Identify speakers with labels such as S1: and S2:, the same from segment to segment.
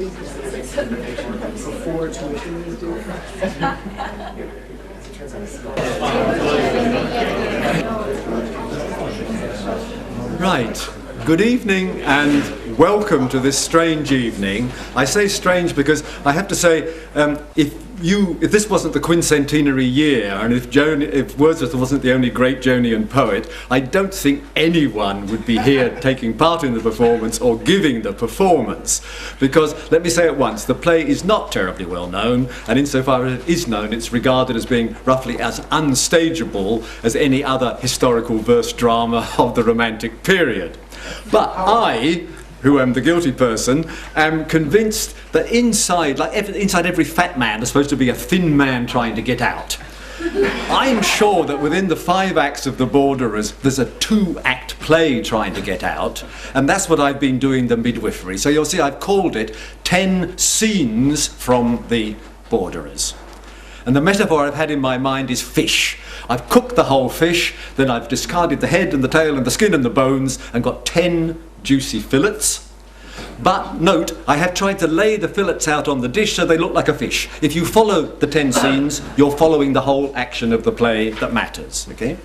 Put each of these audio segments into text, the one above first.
S1: Before tuition is due.
S2: Right. Good evening and welcome to this strange evening. I say strange because I have to say, if this wasn't the quincentenary year, and if Wordsworth wasn't the only great Jonian poet, I don't think anyone would be here taking part in the performance or giving the performance. Because, let me say at once, the play is not terribly well known, and insofar as it is known, it's regarded as being roughly as unstageable as any other historical verse drama of the Romantic period. But I, who am the guilty person, am convinced that inside every fat man, there's supposed to be a thin man trying to get out. I'm sure that within the 5 acts of The Borderers, there's a 2-act play trying to get out, and that's what I've been doing the midwifery. So you'll see I've called it 10 Scenes from The Borderers. And the metaphor I've had in my mind is fish. I've cooked the whole fish, then I've discarded the head and the tail and the skin and the bones and got 10 juicy fillets. But note, I have tried to lay the fillets out on the dish so they look like a fish. If you follow the 10 scenes, you're following the whole action of the play that matters, okay?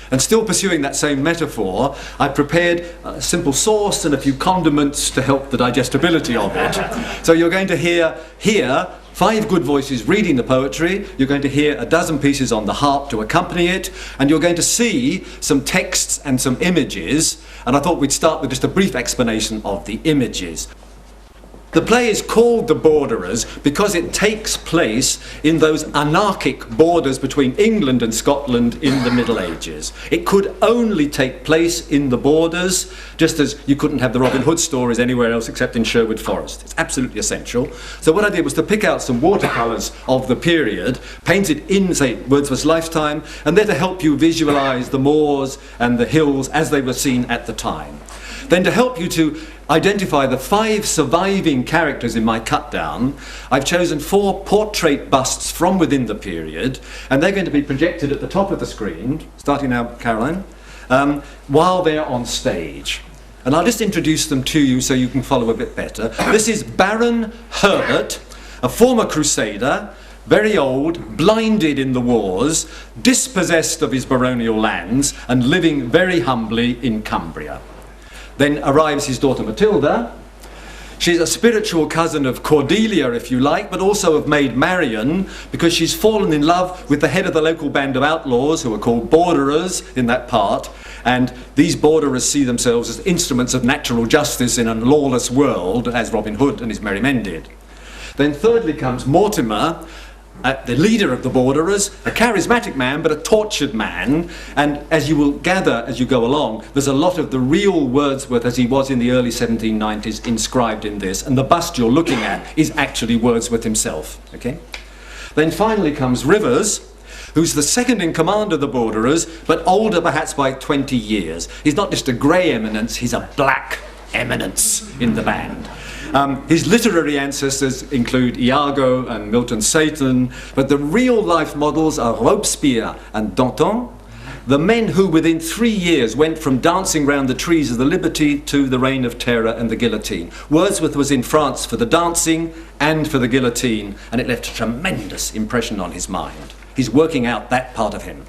S2: And still pursuing that same metaphor, I prepared a simple sauce and a few condiments to help the digestibility of it. So you're going to hear here 5 good voices reading the poetry, you're going to hear a dozen pieces on the harp to accompany it, and you're going to see some texts and some images, and I thought we'd start with just a brief explanation of the images. The play is called The Borderers because it takes place in those anarchic borders between England and Scotland in the Middle Ages. It could only take place in the borders, just as you couldn't have the Robin Hood stories anywhere else except in Sherwood Forest. It's absolutely essential. So what I did was to pick out some watercolours of the period, painted in, say, Wordsworth's lifetime, and they're to help you visualise the moors and the hills as they were seen at the time. Then to help you to identify the 5 surviving characters in my cut-down, I've chosen 4 portrait busts from within the period, and they're going to be projected at the top of the screen, starting now, Caroline, while they're on stage. And I'll just introduce them to you so you can follow a bit better. This is Baron Herbert, a former crusader, very old, blinded in the wars, dispossessed of his baronial lands, and living very humbly in Cumbria. Then arrives his daughter Matilda. She's a spiritual cousin of Cordelia, if you like, but also of Maid Marian, because she's fallen in love with the head of the local band of outlaws, who are called Borderers in that part, and these Borderers see themselves as instruments of natural justice in a lawless world, as Robin Hood and his merry men did. Then thirdly comes Mortimer, the leader of the Borderers, a charismatic man but a tortured man, and as you will gather as you go along, there's a lot of the real Wordsworth as he was in the early 1790s inscribed in this, and the bust you're looking at is actually Wordsworth himself. Okay? Then finally comes Rivers, who's the second in command of the Borderers, but older perhaps by 20 years. He's not just a grey eminence, he's a black eminence in the band. His literary ancestors include Iago and Milton Satan, but the real-life models are Robespierre and Danton, the men who within 3 years went from dancing round the trees of the Liberty to the Reign of Terror and the guillotine. Wordsworth was in France for the dancing and for the guillotine, and it left a tremendous impression on his mind. He's working out that part of him.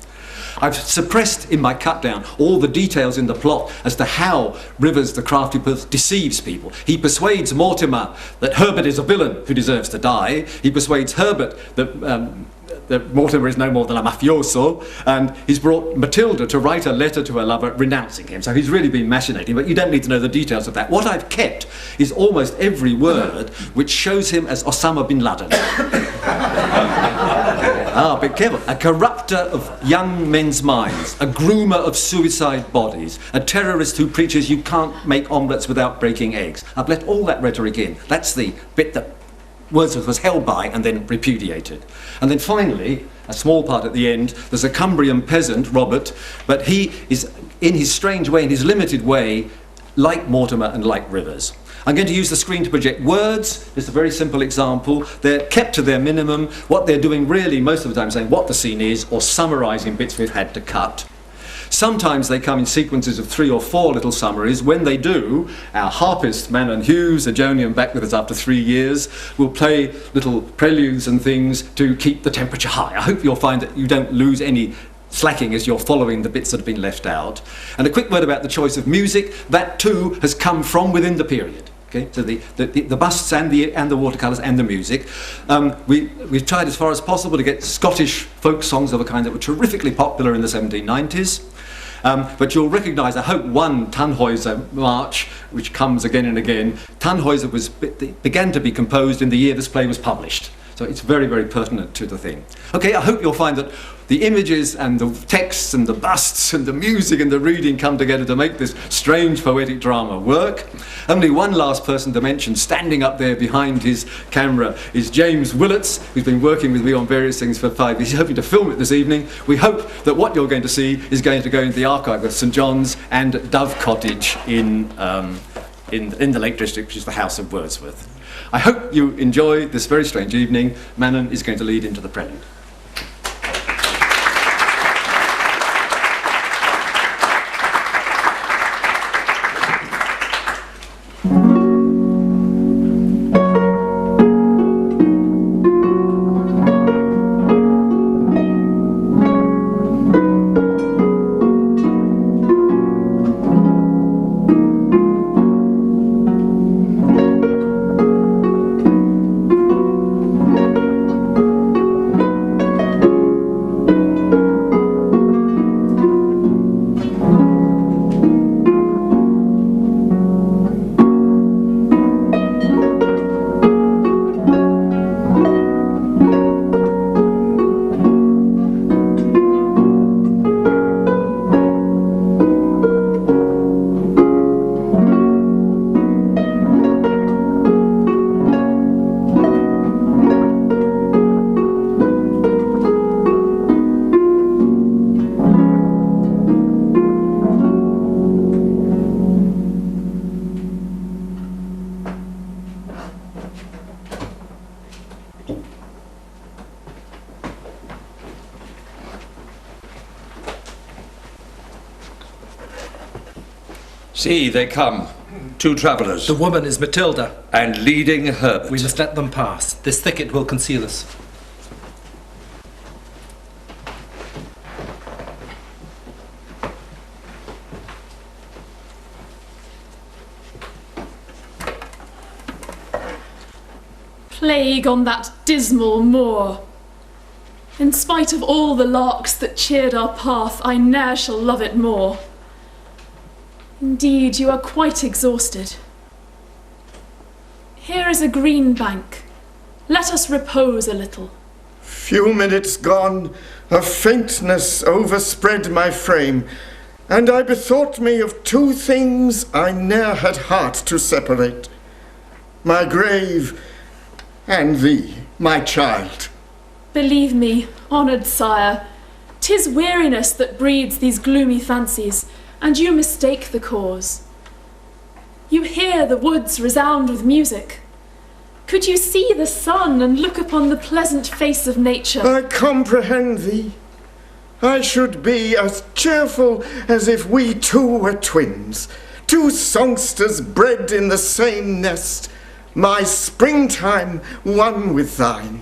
S2: I've suppressed in my cut-down all the details in the plot as to how Rivers, the crafty person, deceives people. He persuades Mortimer that Herbert is a villain who deserves to die. He persuades Herbert that Mortimer is no more than a mafioso, and he's brought Matilda to write a letter to her lover renouncing him. So he's really been machinating, but you don't need to know the details of that. What I've kept is almost every word which shows him as Osama bin Laden. Be careful. A corrupter of young men's minds, a groomer of suicide bodies, a terrorist who preaches you can't make omelettes without breaking eggs. I've let all that rhetoric in. That's the bit that Wordsworth was held by and then repudiated. And then finally, a small part at the end, there's a Cumbrian peasant, Robert, but he is, in his strange way, in his limited way, like Mortimer and like Rivers. I'm going to use the screen to project words. It's a very simple example. They're kept to their minimum. What they're doing really most of the time is saying what the scene is or summarising bits we've had to cut. Sometimes they come in sequences of 3 or 4 little summaries. When they do, our harpist, Manon Hughes, a Jonian back with us after 3 years, will play little preludes and things to keep the temperature high. I hope you'll find that you don't lose any slacking as you're following the bits that have been left out. And a quick word about the choice of music. That too has come from within the period. Okay, so the busts and the watercolours and the music. We've tried as far as possible to get Scottish folk songs of a kind that were terrifically popular in the 1790s. But you'll recognise, I hope, one Tannhäuser march, which comes again and again. Tannhäuser began to be composed in the year this play was published. So it's very, very pertinent to the thing. Okay, I hope you'll find that the images and the texts and the busts and the music and the reading come together to make this strange poetic drama work. Only one last person to mention, standing up there behind his camera, is James Willets, who's been working with me on various things for 5 years. He's hoping to film it this evening. We hope that what you're going to see is going to go into the archive of St John's and Dove Cottage in the Lake District, which is the house of Wordsworth. I hope you enjoy this very strange evening. Manon is going to lead into the prelude.
S3: See, they come. 2 travellers.
S4: The woman is Matilda.
S3: And leading Herbert.
S4: We must let them pass. This thicket will conceal us.
S5: Plague on that dismal moor! In spite of all the larks that cheered our path, I ne'er shall love it more. Indeed, you are quite exhausted. Here is a green bank. Let us repose a little.
S6: Few minutes gone, a faintness overspread my frame, and I bethought me of 2 things I ne'er had heart to separate: my grave and thee, my child.
S5: Believe me, honoured sire, 'tis weariness that breeds these gloomy fancies, and you mistake the cause. You hear the woods resound with music. Could you see the sun and look upon the pleasant face of nature?
S6: I comprehend thee. I should be as cheerful as if we 2 were twins, 2 songsters bred in the same nest, my springtime one with thine.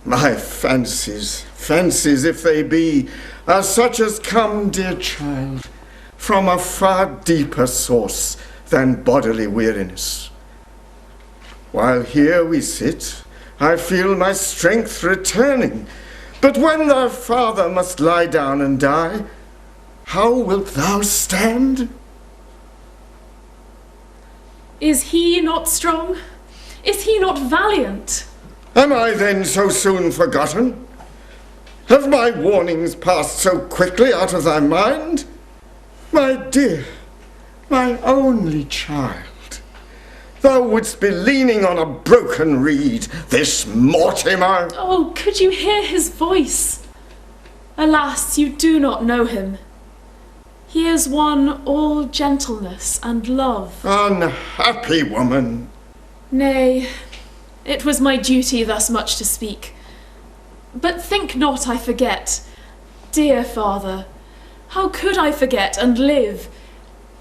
S6: My fancies if they be, are such as come, dear child, from a far deeper source than bodily weariness. While here we sit, I feel my strength returning, but when thy father must lie down and die, how wilt thou stand?
S5: Is he not strong? Is he not valiant?
S6: Am I then so soon forgotten? Have my warnings passed so quickly out of thy mind? My dear, my only child, thou wouldst be leaning on a broken reed, this Mortimer.
S5: Oh, could you hear his voice? Alas, you do not know him. He is one all gentleness and love.
S6: Unhappy woman.
S5: Nay, it was my duty thus much to speak. But think not I forget, dear father, How could I forget and live?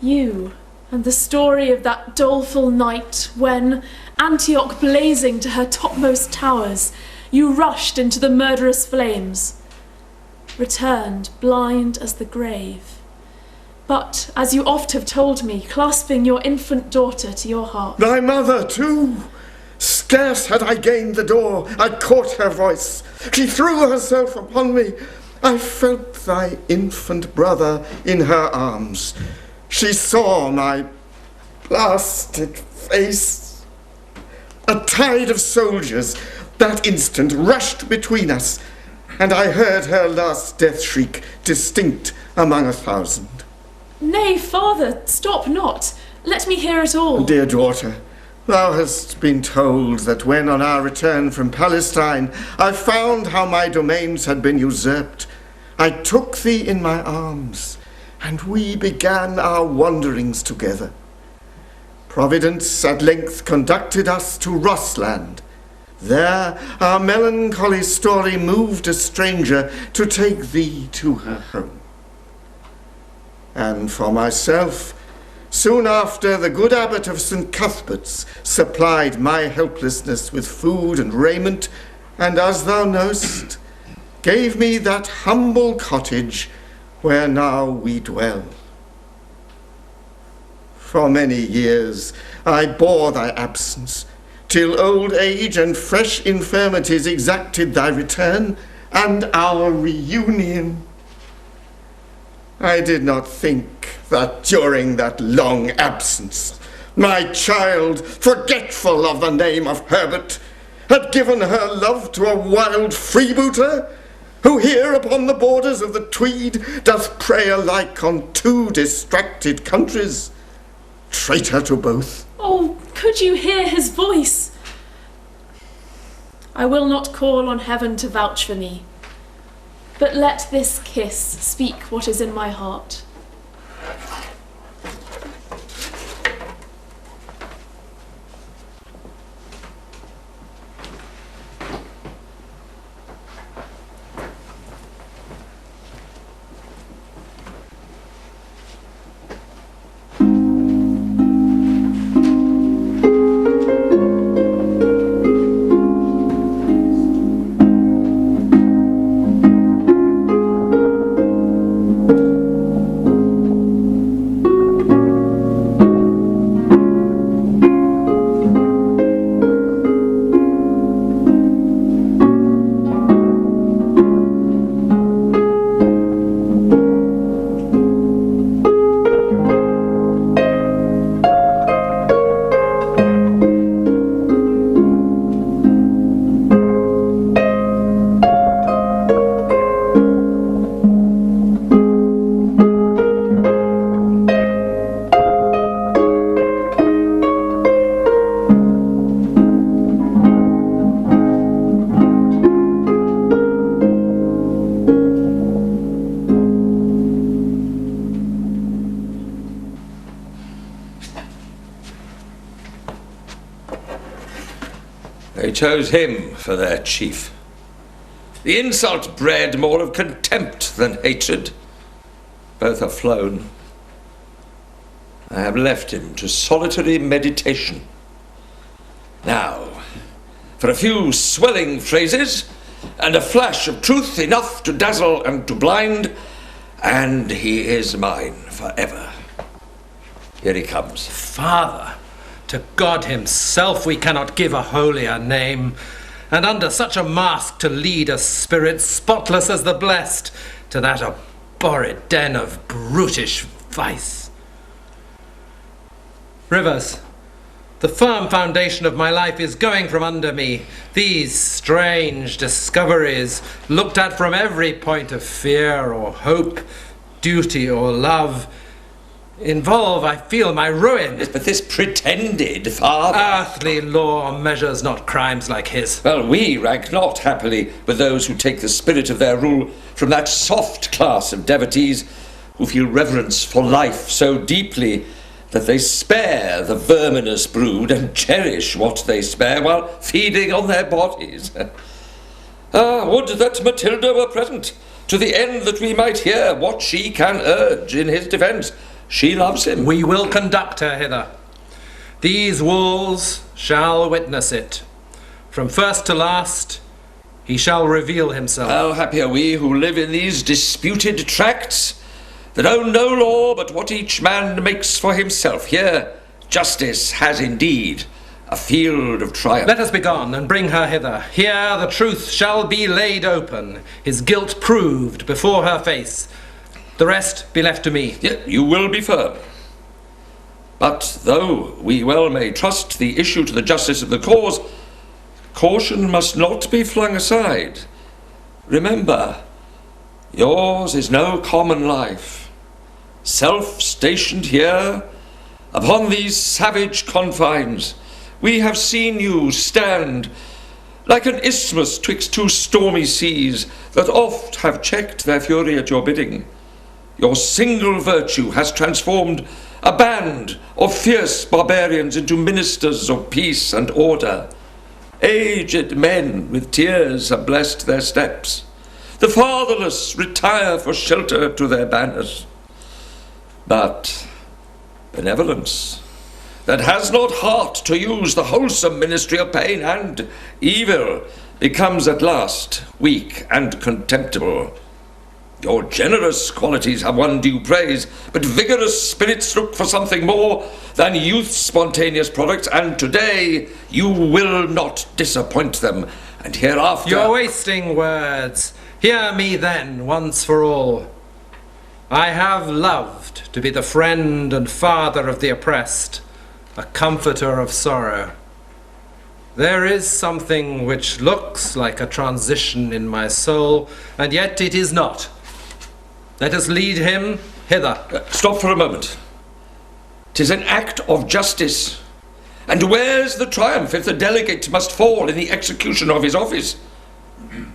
S5: You, and the story of that doleful night when, Antioch blazing to her topmost towers, you rushed into the murderous flames, returned blind as the grave. But, as you oft have told me, clasping your infant daughter to your heart.
S6: Thy mother, too! Scarce had I gained the door, I caught her voice. She threw herself upon me. I felt thy infant brother in her arms. She saw my blasted face. A tide of soldiers that instant rushed between us, and I heard her last death shriek distinct among 1,000.
S5: Nay, father, stop not. Let me hear it all.
S6: Dear daughter, thou hast been told that when on our return from Palestine I found how my domains had been usurped, I took thee in my arms, and we began our wanderings together. Providence at length conducted us to Rossland. There our melancholy story moved a stranger to take thee to her home. And for myself, soon after, the good abbot of St. Cuthbert's supplied my helplessness with food and raiment, and as thou knowest, gave me that humble cottage where now we dwell. For many years I bore thy absence, till old age and fresh infirmities exacted thy return and our reunion. I did not think that during that long absence my child, forgetful of the name of Herbert, had given her love to a wild freebooter, who here upon the borders of the Tweed doth prey alike on two distracted countries, traitor to both.
S5: Oh, could you hear his voice? I will not call on heaven to vouch for me, but let this kiss speak what is in my heart.
S3: They chose him for their chief. The insult bred more of contempt than hatred. Both are flown. I have left him to solitary meditation. Now, for a few swelling phrases and a flash of truth enough to dazzle and to blind, and he is mine forever. Here he comes.
S4: Father, to God himself we cannot give a holier name, and under such a mask to lead a spirit spotless as the blessed to that abhorred den of brutish vice. Rivers, the firm foundation of my life is going from under me. These strange discoveries, looked at from every point of fear or hope, duty or love, involve, I feel, my ruin.
S3: But this pretended father...
S4: Earthly law measures not crimes like his.
S3: Well, we rank not, happily, with those who take the spirit of their rule from that soft class of devotees who feel reverence for life so deeply that they spare the verminous brood and cherish what they spare while feeding on their bodies. Would that Matilda were present. to the end that we might hear what she can urge in his defence. She loves him.
S4: We will conduct her hither. These walls shall witness it. From first to last, he shall reveal himself.
S3: How happy are we who live in these disputed tracts, that own no law but what each man makes for himself. Here, justice has indeed a field of triumph.
S4: Let us be gone and bring her hither. Here the truth shall be laid open, his guilt proved before her face. The rest be left to me.
S3: You will be firm. But though we well may trust the issue to the justice of the cause, caution must not be flung aside. Remember, yours is no common life. Self-stationed here, upon these savage confines, we have seen you stand like an isthmus twixt two stormy seas that oft have checked their fury at your bidding. Your single virtue has transformed a band of fierce barbarians into ministers of peace and order. Aged men with tears have blessed their steps. The fatherless retire for shelter to their banners. But benevolence that has not heart to use the wholesome ministry of pain and evil becomes at last weak and contemptible. Your generous qualities have won due praise, but vigorous spirits look for something more than youth's spontaneous products, and today you will not disappoint them, and hereafter...
S4: You're wasting words. Hear me then, once for all. I have loved to be the friend and father of the oppressed, a comforter of sorrow. There is something which looks like a transition in my soul, and yet it is not. Let us lead him hither.
S3: Stop for a moment. 'Tis an act of justice. And where's the triumph if the delegate must fall in the execution of his office?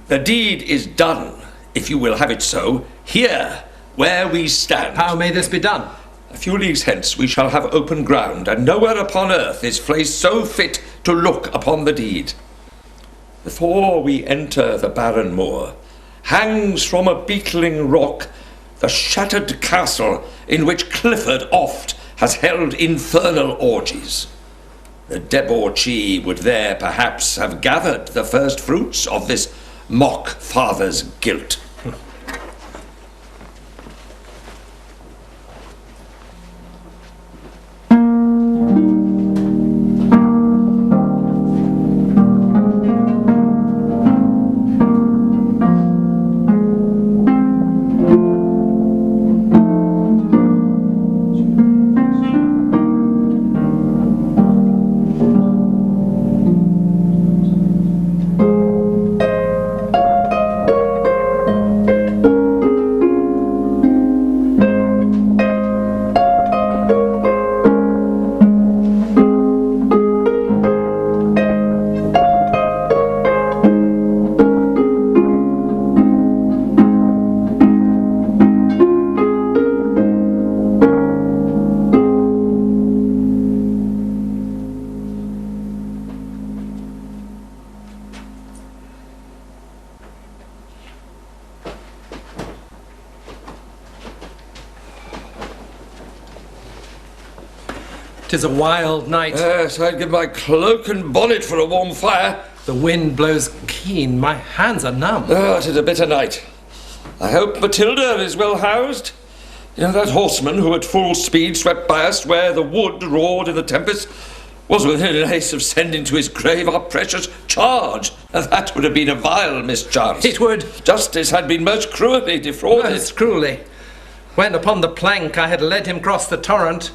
S3: The deed is done, if you will have it so, here, where we stand.
S4: How may this be done?
S3: A few leagues hence we shall have open ground, and nowhere upon earth is place so fit to look upon the deed. Before we enter the barren moor, hangs from a beetling rock the shattered castle in which Clifford oft has held infernal orgies. The debauchee would there perhaps have gathered the first fruits of this mock father's guilt.
S4: Tis a wild night.
S3: Yes, I'd give my cloak and bonnet for a warm fire.
S4: The wind blows keen. My hands are numb.
S3: Oh, 'tis a bitter night. I hope Matilda is well housed. You know, that horseman who at full speed swept by us where the wood roared in the tempest was within an ace of sending to his grave our precious charge. And that would have been a vile mischance.
S4: It would.
S3: Justice had been most cruelly defrauded.
S4: Most cruelly. When upon the plank I had led him cross the torrent,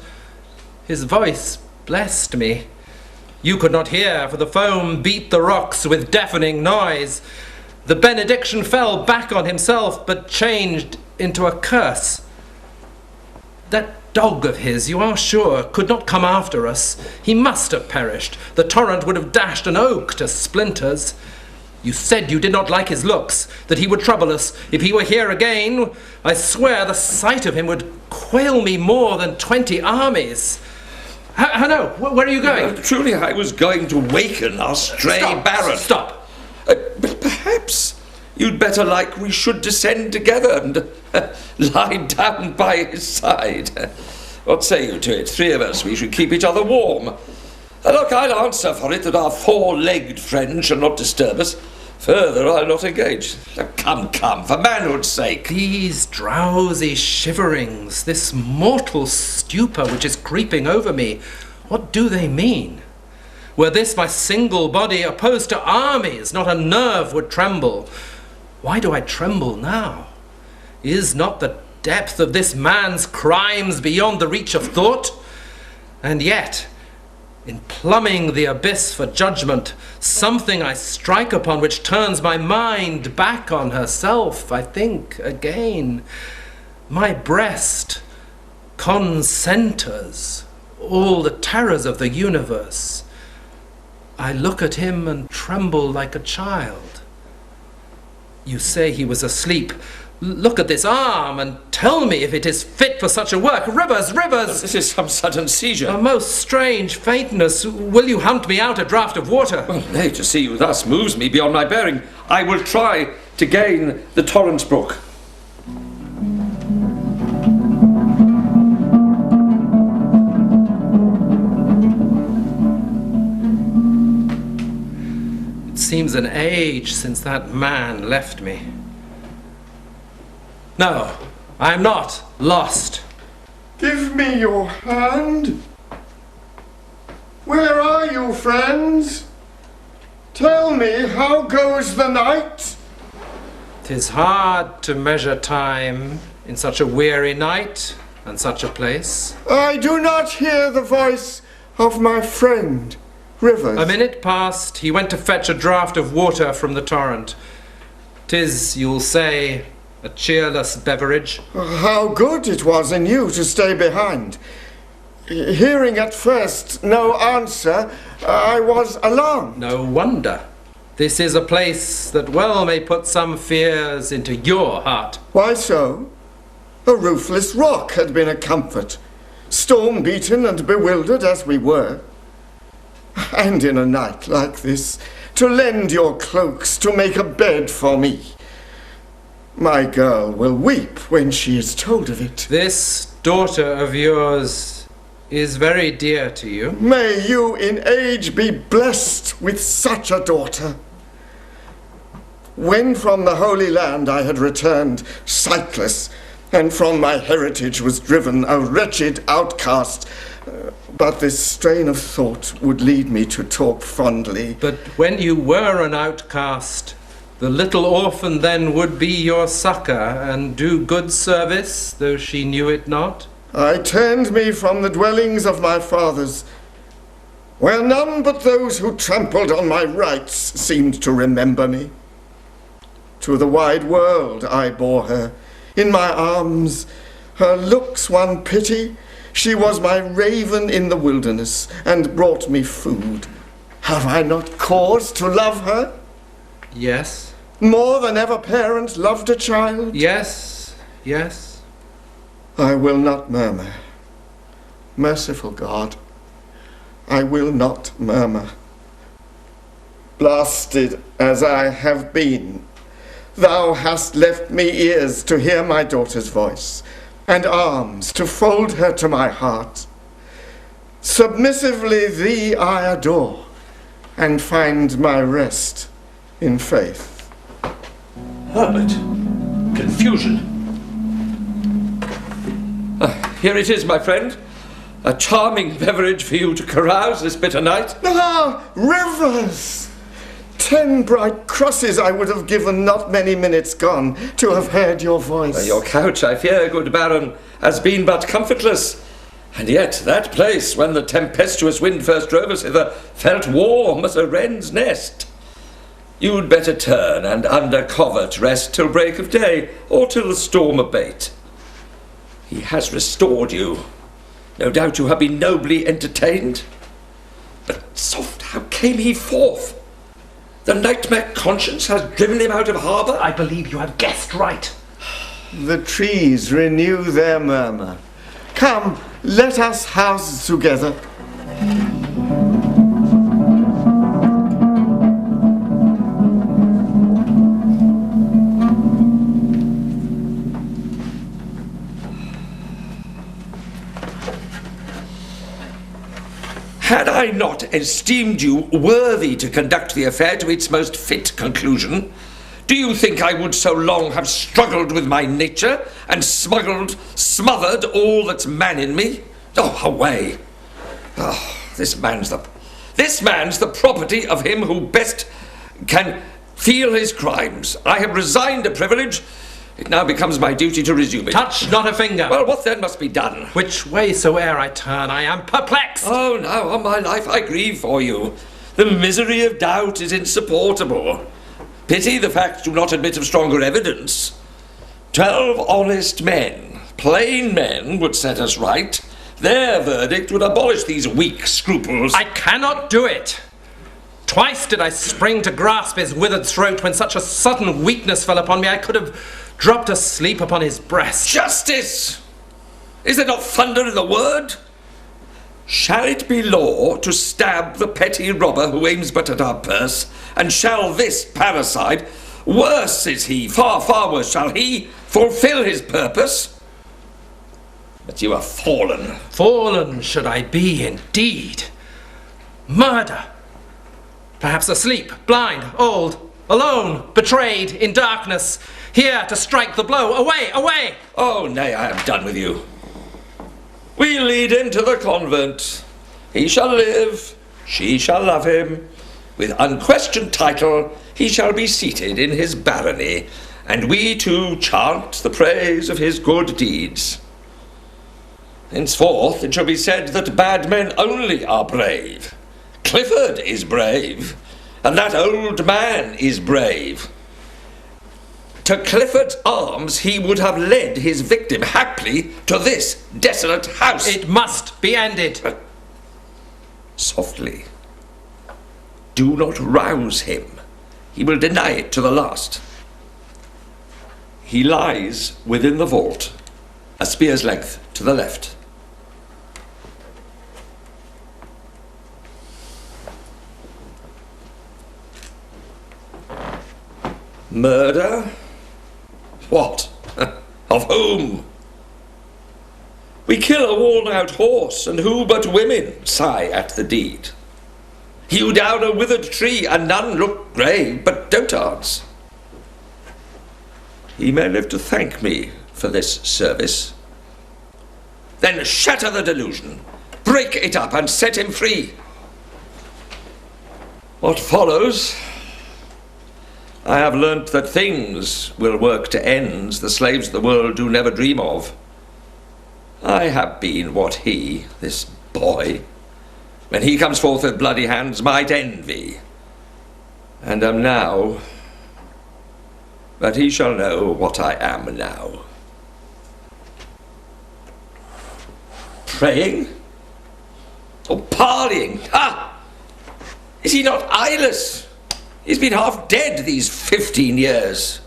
S4: his voice blessed me. You could not hear, for the foam beat the rocks with deafening noise. The benediction fell back on himself, but changed into a curse. That dog of his, you are sure, could not come after us. He must have perished. The torrent would have dashed an oak to splinters. You said you did not like his looks, that he would trouble us. If he were here again, I swear the sight of him would quail me more than 20 armies. No, where are you going?
S3: Truly, I was going to waken our stray baron.
S4: Stop.
S3: But perhaps you'd better like we should descend together and lie down by his side. What say you to it? 3 of us, we should keep each other warm. Look, I'll answer for it that our 4-legged friend shall not disturb us. Further, I'll not engage. Come, for manhood's sake.
S4: These drowsy shiverings, this mortal stupor which is creeping over me, what do they mean? Were this my single body opposed to armies, not a nerve would tremble. Why do I tremble now? Is not the depth of this man's crimes beyond the reach of thought? And yet, in plumbing the abyss for judgment, something I strike upon which turns my mind back on herself, I think, again. My breast concenters all the terrors of the universe. I look at him and tremble like a child. You say he was asleep. Look at this arm and tell me if it is fit for such a work. Rivers!
S3: This is some sudden seizure.
S4: A most strange faintness. Will you hunt me out a draught of water?
S3: Well, nay, to see you thus moves me beyond my bearing. I will try to gain the torrent's brook.
S4: It seems an age since that man left me. No, I am not lost.
S6: Give me your hand. Where are you, friends? Tell me, how goes the night?
S4: 'Tis hard to measure time in such a weary night and such a place.
S6: I do not hear the voice of my friend, Rivers.
S4: A minute past, he went to fetch a draught of water from the torrent. 'Tis, you'll say, a cheerless beverage.
S6: How good it was in you to stay behind. Hearing at first no answer, I was alarmed.
S4: No wonder. This is a place that well may put some fears into your heart.
S6: Why so? A roofless rock had been a comfort, storm-beaten and bewildered as we were. And in a night like this, to lend your cloaks to make a bed for me. My girl will weep when she is told of it.
S4: This daughter of yours is very dear to you.
S6: May you in age be blessed with such a daughter. When from the Holy Land I had returned sightless, and from my heritage was driven a wretched outcast, but this strain of thought would lead me to talk fondly.
S4: But when you were an outcast, the little orphan then would be your succor and do good service, though she knew it not.
S6: I turned me from the dwellings of my fathers, where none but those who trampled on my rights seemed to remember me. To the wide world I bore her, in my arms, her looks won pity. She was my raven in the wilderness, and brought me food. Have I not cause to love her?
S4: Yes.
S6: More than ever parent loved a child?
S4: Yes.
S6: I will not murmur. Merciful God, I will not murmur. Blasted as I have been, thou hast left me ears to hear my daughter's voice, and arms to fold her to my heart. Submissively thee I adore, and find my rest in faith.
S3: Herbert, confusion. Here it is, my friend. A charming beverage for you to carouse this bitter night.
S6: Ah, Rivers! 10 bright crosses I would have given not many minutes gone to have heard your voice.
S3: Your couch, I fear, good Baron, has been but comfortless. And yet that place, when the tempestuous wind first drove us hither, felt warm as a wren's nest. You'd better turn and under covert rest till break of day, or till the storm abate. He has restored you. No doubt you have been nobly entertained. But soft, how came he forth? The nightmare conscience has driven him out of harbour?
S4: I believe you have guessed right.
S6: The trees renew their murmur. Come, let us house together.
S3: Had I not esteemed you worthy to conduct the affair to its most fit conclusion, do you think I would so long have struggled with my nature and smothered all that's man in me? Oh, away! Oh, this man's the property of him who best can feel his crimes. I have resigned a privilege. It now becomes my duty to resume it.
S4: Touch not a finger.
S3: Well, what then must be done?
S4: Which way soe'er I turn, I am perplexed.
S3: Oh, now on my life I grieve for you. The misery of doubt is insupportable. Pity the facts do not admit of stronger evidence. 12 honest men, plain men, would set us right. Their verdict would abolish these weak scruples.
S4: I cannot do it. Twice did I spring to grasp his withered throat when such a sudden weakness fell upon me I could have dropped asleep upon his breast.
S3: Justice! Is there not thunder in the word? Shall it be law to stab the petty robber who aims but at our purse? And shall this parricide, worse is he, far, far worse, shall he fulfill his purpose? But you are fallen.
S4: Fallen should I be indeed. Murder. Perhaps asleep, blind, old, alone, betrayed, in darkness, here to strike the blow. Away, away!
S3: Oh, nay, I am done with you. We lead him to the convent. He shall live, she shall love him. With unquestioned title, he shall be seated in his barony, and we too chant the praise of his good deeds. Henceforth it shall be said that bad men only are brave. Clifford is brave, and that old man is brave. To Clifford's arms he would have led his victim haply to this desolate house.
S4: It must be ended.
S3: Softly. Do not rouse him. He will deny it to the last. He lies within the vault, a spear's length to the left. Murder? What? Of whom? We kill a worn-out horse, and who but women sigh at the deed? Hew down a withered tree, and none look grave but dotards. He may live to thank me for this service. Then shatter the delusion, break it up, and set him free. What follows? I have learnt that things will work to ends the slaves of the world do never dream of. I have been what he, this boy, when he comes forth with bloody hands, might envy, and am now, but he shall know what I am now. Praying? Or parleying? Ha! Is he not eyeless? He's been half dead these 15 years.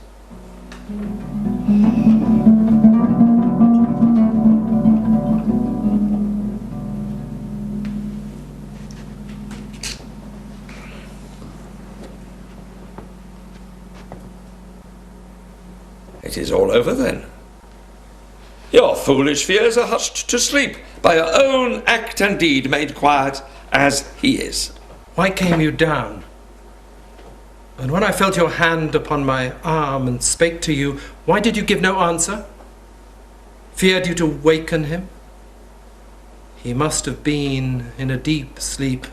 S3: It is all over then. Your foolish fears are hushed to sleep by your own act and deed made quiet as he is.
S4: Why came you down? And when I felt your hand upon my arm and spake to you, why did you give no answer? Feared you to waken him? He must have been in a deep sleep.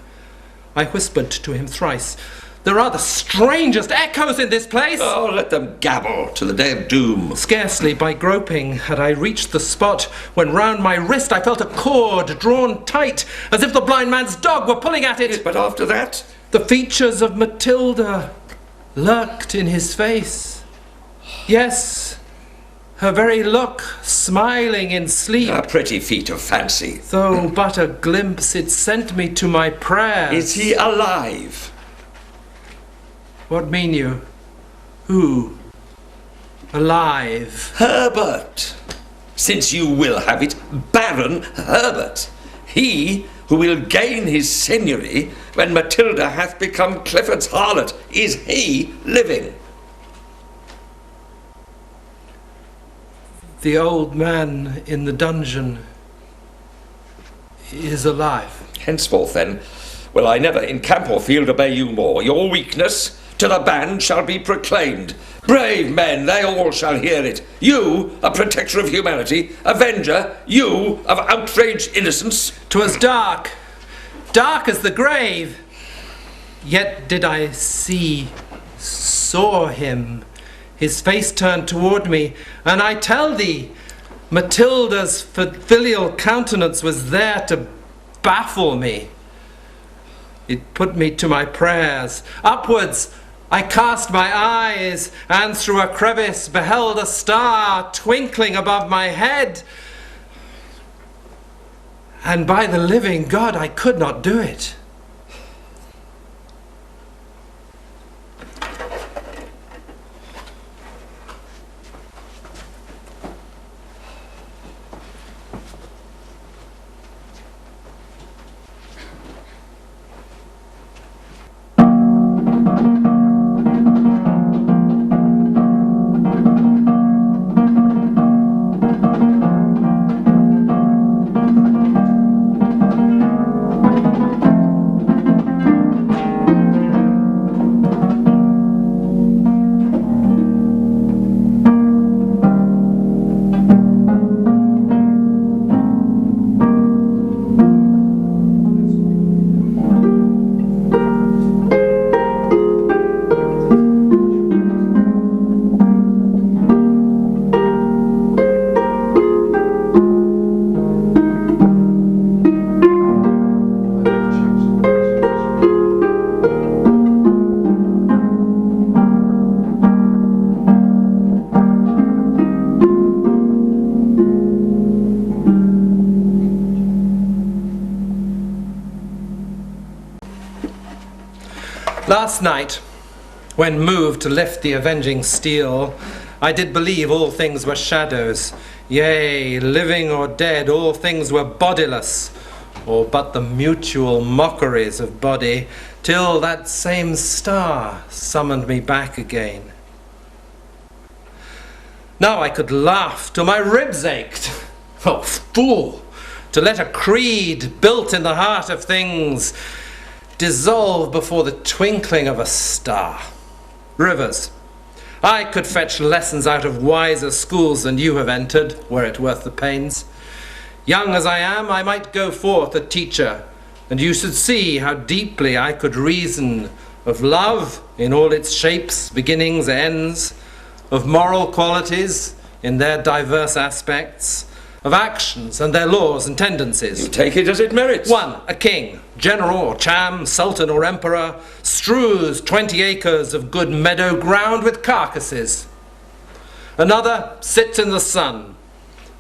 S4: I whispered to him thrice. There are the strangest echoes in this place!
S3: Oh, let them gabble to the day of doom.
S4: Scarcely by groping had I reached the spot when round my wrist I felt a cord drawn tight, as if the blind man's dog were pulling at it.
S3: But after that?
S4: The features of Matilda lurked in his face. Yes, her very look, smiling in sleep.
S3: A pretty feat of fancy.
S4: Though but a glimpse, it sent me to my prayers.
S3: Is he alive?
S4: What mean you? Who? Alive?
S3: Herbert. Since you will have it, Baron Herbert. He who will gain his seigneury when Matilda hath become Clifford's harlot. Is he living?
S4: The old man in the dungeon. is alive.
S3: Henceforth, then, will I never in camp or field obey you more. Your weakness to the band shall be proclaimed. Brave men, they all shall hear it. You, a protector of humanity, avenger, you of outraged innocence.
S4: 'Twas dark, dark as the grave. Yet did I saw him, his face turned toward me, and I tell thee, Matilda's filial countenance was there to baffle me. It put me to my prayers. Upwards I cast my eyes, and through a crevice beheld a star twinkling above my head. And by the living God, I could not do it. Last night, when moved to lift the avenging steel, I did believe all things were shadows. Yea, living or dead, all things were bodiless, or but the mutual mockeries of body, till that same star summoned me back again. Now I could laugh till my ribs ached. Oh, fool! To let a creed built in the heart of things dissolve before the twinkling of a star. Rivers, I could fetch lessons out of wiser schools than you have entered, were it worth the pains. Young as I am, I might go forth a teacher, and you should see how deeply I could reason of love in all its shapes, beginnings, ends, of moral qualities in their diverse aspects, of actions and their laws and tendencies.
S3: You take it as it merits.
S4: 1. A king, general or cham, sultan or emperor, strews 20 acres of good meadow ground with carcasses. Another sits in the sun,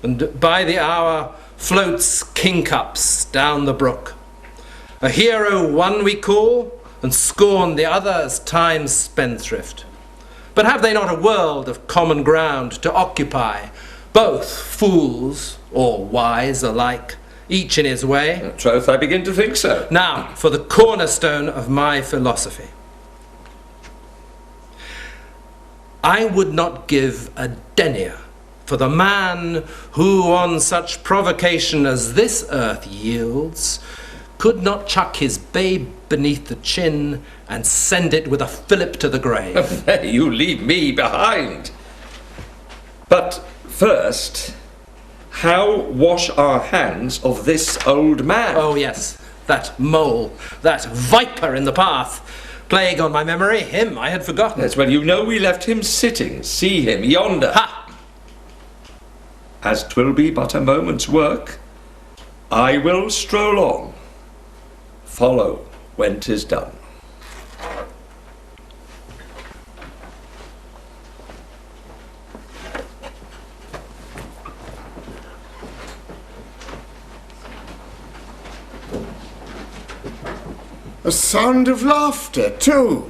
S4: and by the hour floats kingcups down the brook. A hero one we call, and scorn the other as time's spendthrift. But have they not a world of common ground to occupy, both fools or wise alike, each in his way?
S3: In troth, I begin to think so.
S4: Now, for the cornerstone of my philosophy. I would not give a denier for the man who on such provocation as this earth yields could not chuck his babe beneath the chin and send it with a fillip to the grave.
S3: There you leave me behind. But first, how wash our hands of this old man?
S4: Oh yes, that mole, that viper in the path. Plague on my memory, him I had forgotten.
S3: Yes, well, you know we left him sitting. See him yonder.
S4: Ha!
S3: As 'twill be but a moment's work, I will stroll on. Follow when 'tis done.
S6: A sound of laughter, too.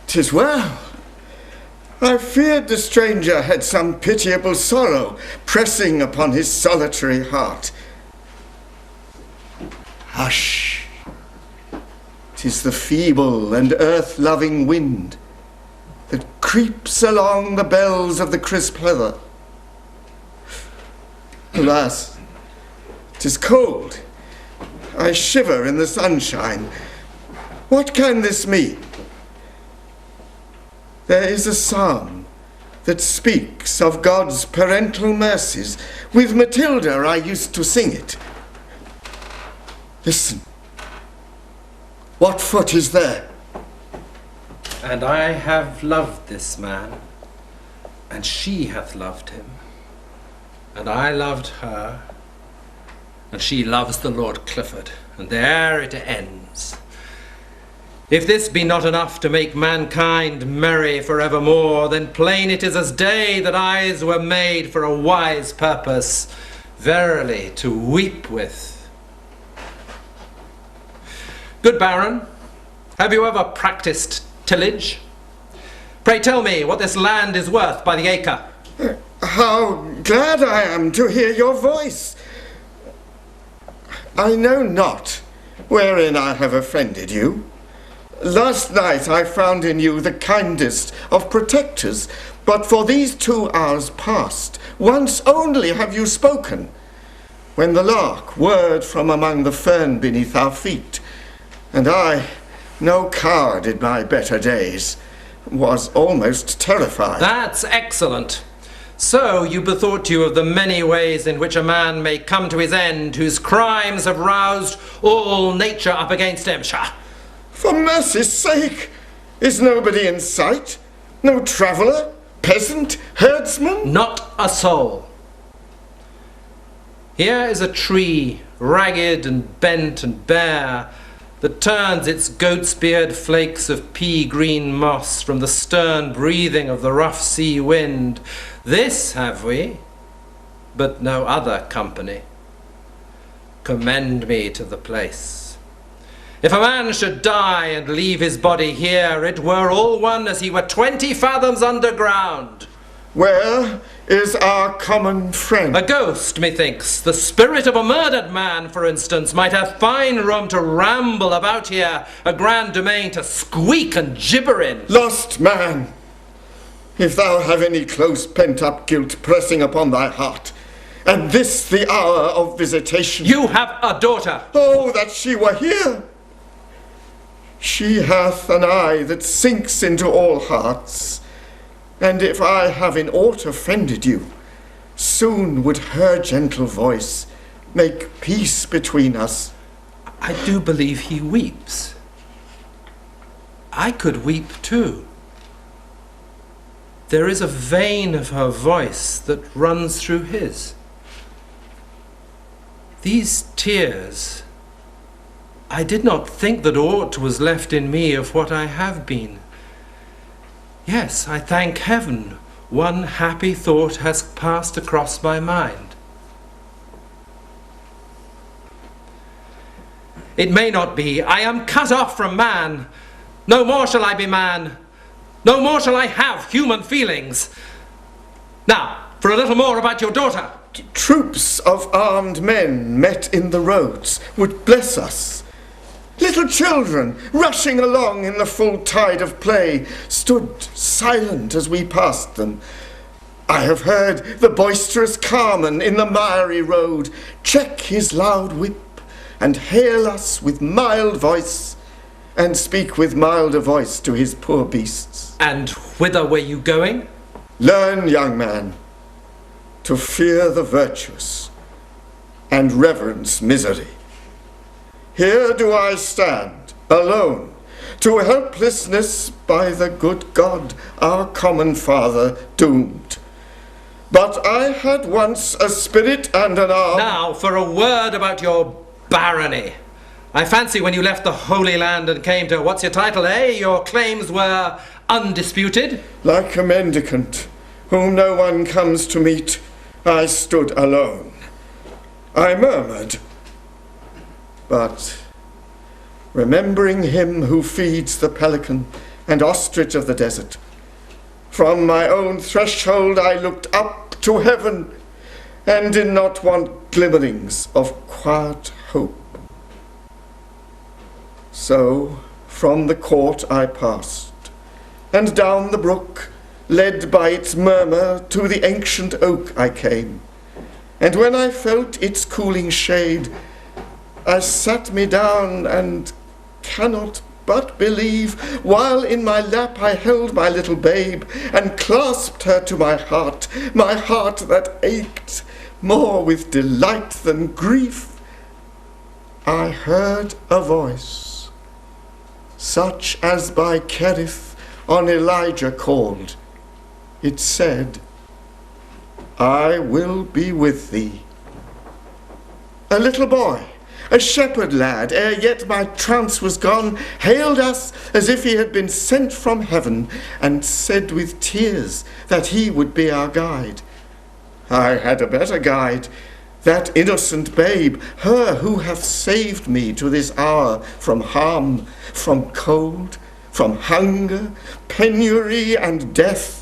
S6: 'Tis well. I feared the stranger had some pitiable sorrow pressing upon his solitary heart. Hush! 'Tis the feeble and earth-loving wind that creeps along the bells of the crisp heather. Alas, 'tis cold, I shiver in the sunshine. What can this mean? There is a psalm that speaks of God's parental mercies. With Matilda I used to sing it. Listen. What foot is there?
S4: And I have loved this man, and she hath loved him, and I loved her, and she loves the Lord Clifford, and there it ends. If this be not enough to make mankind merry for evermore, then plain it is as day that eyes were made for a wise purpose, verily to weep with. Good Baron, have you ever practised tillage? Pray tell me what this land is worth by the acre.
S6: How glad I am to hear your voice. I know not wherein I have offended you. Last night I found in you the kindest of protectors, but for these 2 hours past, once only have you spoken, when the lark whirred from among the fern beneath our feet, and I, no coward in my better days, was almost terrified.
S4: That's excellent. So you bethought you of the many ways in which a man may come to his end, whose crimes have roused all nature up against him. Pshaw!
S6: For mercy's sake, is nobody in sight? No traveller, peasant, herdsman?
S4: Not a soul. Here is a tree, ragged and bent and bare, that turns its goat-speared flakes of pea-green moss from the stern breathing of the rough sea wind. This have we, but no other company. Commend me to the place. If a man should die and leave his body here, it were all one as he were 20 fathoms underground.
S6: Where is our common friend?
S4: A ghost, methinks. The spirit of a murdered man, for instance, might have fine room to ramble about here, a grand domain to squeak and gibber in.
S6: Lost man, if thou have any close pent-up guilt pressing upon thy heart, and this the hour of visitation...
S4: You have a daughter.
S6: Oh, that she were here! She hath an eye that sinks into all hearts, and if I have in aught offended you, soon would her gentle voice make peace between us.
S4: I do believe he weeps. I could weep too. There is a vein of her voice that runs through his. These tears, I did not think that aught was left in me of what I have been. Yes, I thank heaven, one happy thought has passed across my mind. It may not be. I am cut off from man. No more shall I be man. No more shall I have human feelings. Now, for a little more about your daughter.
S6: Troops of armed men met in the roads would bless us. Little children, rushing along in the full tide of play, stood silent as we passed them. I have heard the boisterous carman in the miry road check his loud whip and hail us with mild voice, and speak with milder voice to his poor beasts.
S4: And whither were you going?
S6: Learn, young man, to fear the virtuous and reverence misery. Here do I stand, alone, to helplessness by the good God, our common Father, doomed. But I had once a spirit and an arm...
S4: Now, for a word about your barony. I fancy when you left the Holy Land and came to, what's your title, eh? Your claims were undisputed?
S6: Like a mendicant, whom no one comes to meet, I stood alone. I murmured, but remembering him who feeds the pelican and ostrich of the desert, from my own threshold I looked up to heaven and did not want glimmerings of quiet hope. So from the court I passed, and down the brook, led by its murmur, to the ancient oak I came, and when I felt its cooling shade, I sat me down and cannot but believe, while in my lap I held my little babe and clasped her to my heart that ached more with delight than grief, I heard a voice, such as by Cherith on Elijah called. It said, I will be with thee. A little boy, a shepherd lad, ere yet my trance was gone, hailed us as if he had been sent from heaven, and said with tears that he would be our guide. I had a better guide, that innocent babe, her who hath saved me to this hour from harm, from cold, from hunger, penury, and death,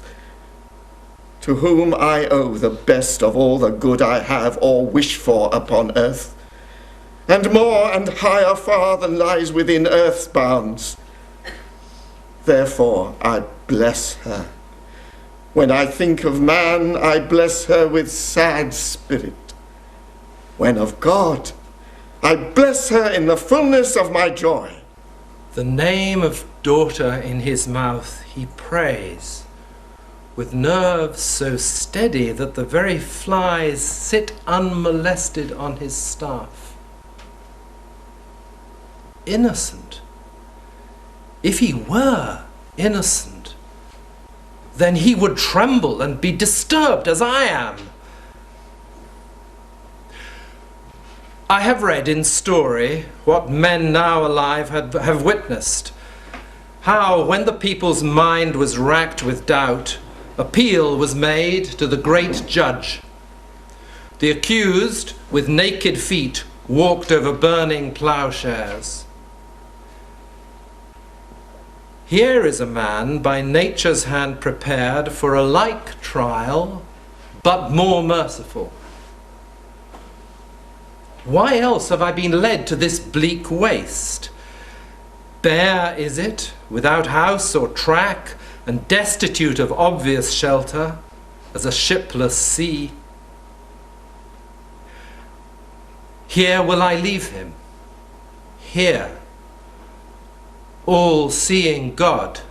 S6: to whom I owe the best of all the good I have or wish for upon earth, and more and higher far than lies within earth's bounds. Therefore I bless her. When I think of man, I bless her with sad spirit. When of God, I bless her in the fullness of my joy.
S4: The name of daughter in his mouth he prays, with nerves so steady that the very flies sit unmolested on his staff. Innocent. If he were innocent, then he would tremble and be disturbed as I am. I have read in story what men now alive have witnessed, how when the people's mind was racked with doubt, appeal was made to the great judge. The accused, with naked feet, walked over burning ploughshares. Here is a man by nature's hand prepared for a like trial, but more merciful. Why else have I been led to this bleak waste? Bare is it, without house or track, and destitute of obvious shelter, as a shipless sea. Here will I leave him, here, all-seeing God.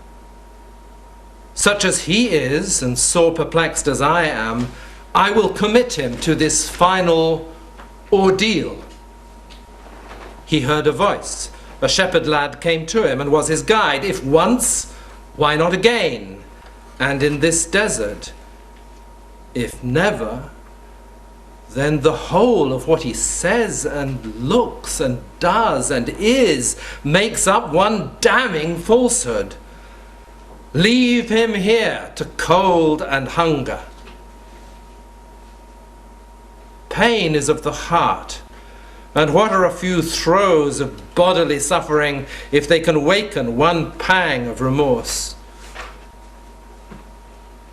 S4: Such as he is, and sore perplexed as I am, I will commit him to this final ordeal. He heard a voice. A shepherd lad came to him and was his guide. If once, why not again? And in this desert, if never, then the whole of what he says and looks and does and is makes up one damning falsehood. Leave him here to cold and hunger. Pain is of the heart, and what are a few throes of bodily suffering if they can waken one pang of remorse?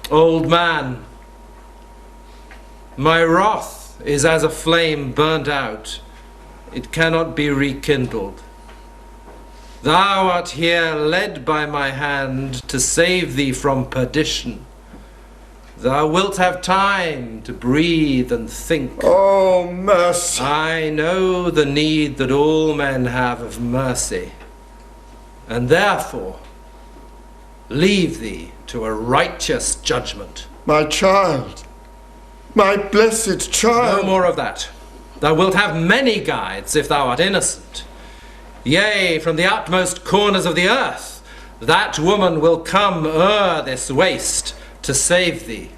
S4: Old man, my wrath is as a flame burnt out. It cannot be rekindled. Thou art here led by my hand to save thee from perdition. Thou wilt have time to breathe and think.
S6: Oh, mercy!
S4: I know the need that all men have of mercy, and therefore leave thee to a righteous judgment.
S6: My child, my blessed child!
S4: No more of that. Thou wilt have many guides if thou art innocent. Yea, from the utmost corners of the earth, that woman will come o'er this waste to save thee.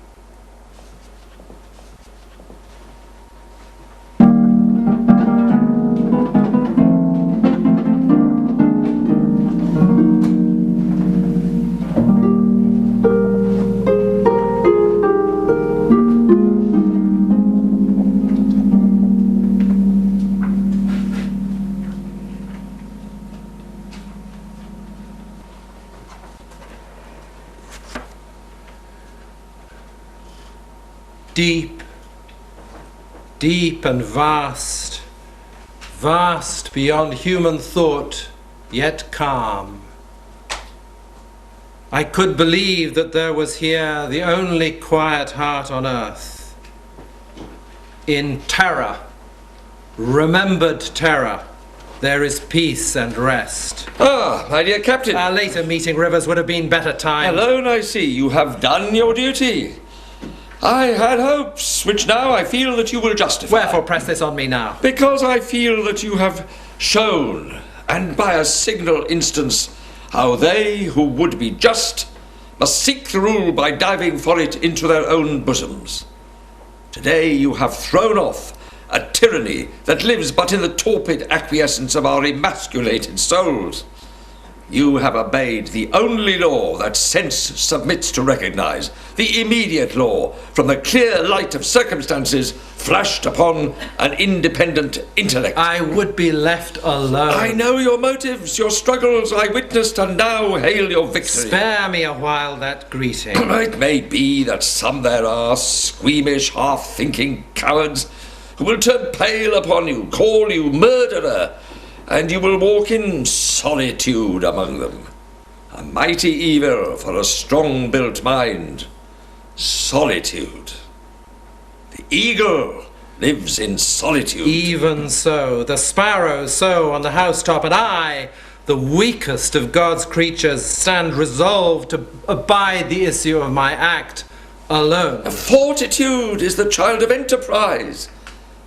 S4: Deep, deep and vast, vast beyond human thought, yet calm. I could believe that there was here the only quiet heart on earth. In terror, remembered terror, there is peace and rest.
S3: Ah, my dear Captain.
S4: Our later meeting, Rivers, would have been better timed.
S3: Alone, I see. You have done your duty. I had hopes, which now I feel that you will justify.
S4: Wherefore press this on me now?
S3: Because I feel that you have shown, and by a signal instance, how they who would be just must seek the rule by diving for it into their own bosoms. Today you have thrown off a tyranny that lives but in the torpid acquiescence of our emasculated souls. You have obeyed the only law that sense submits to recognize, the immediate law, from the clear light of circumstances flashed upon an independent intellect.
S4: I would be left alone.
S3: I know your motives, your struggles I witnessed, and now hail your victory.
S4: Spare me a while that greeting.
S3: It may be that some there are, squeamish, half-thinking cowards, who will turn pale upon you, call you murderer, and you will walk in solitude among them. A mighty evil for a strong-built mind. Solitude. The eagle lives in solitude.
S4: Even so, the sparrows sow on the housetop, and I, the weakest of God's creatures, stand resolved to abide the issue of my act alone.
S3: Fortitude is the child of enterprise.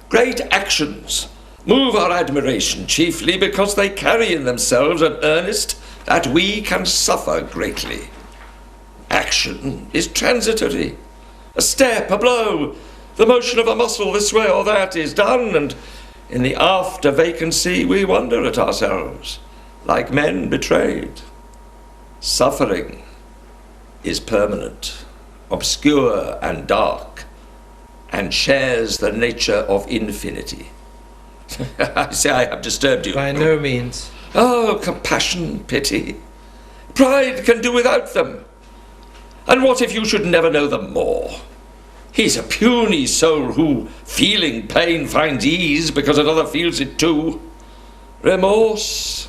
S3: Great actions move our admiration, chiefly because they carry in themselves an earnest that we can suffer greatly. Action is transitory. A step, a blow, the motion of a muscle this way or that is done, and in the after vacancy we wonder at ourselves, like men betrayed. Suffering is permanent, obscure and dark, and shares the nature of infinity. I say I have disturbed you.
S4: By no means.
S3: Oh, compassion, pity. Pride can do without them. And what if you should never know them more? He's a puny soul who, feeling pain, finds ease because another feels it too. Remorse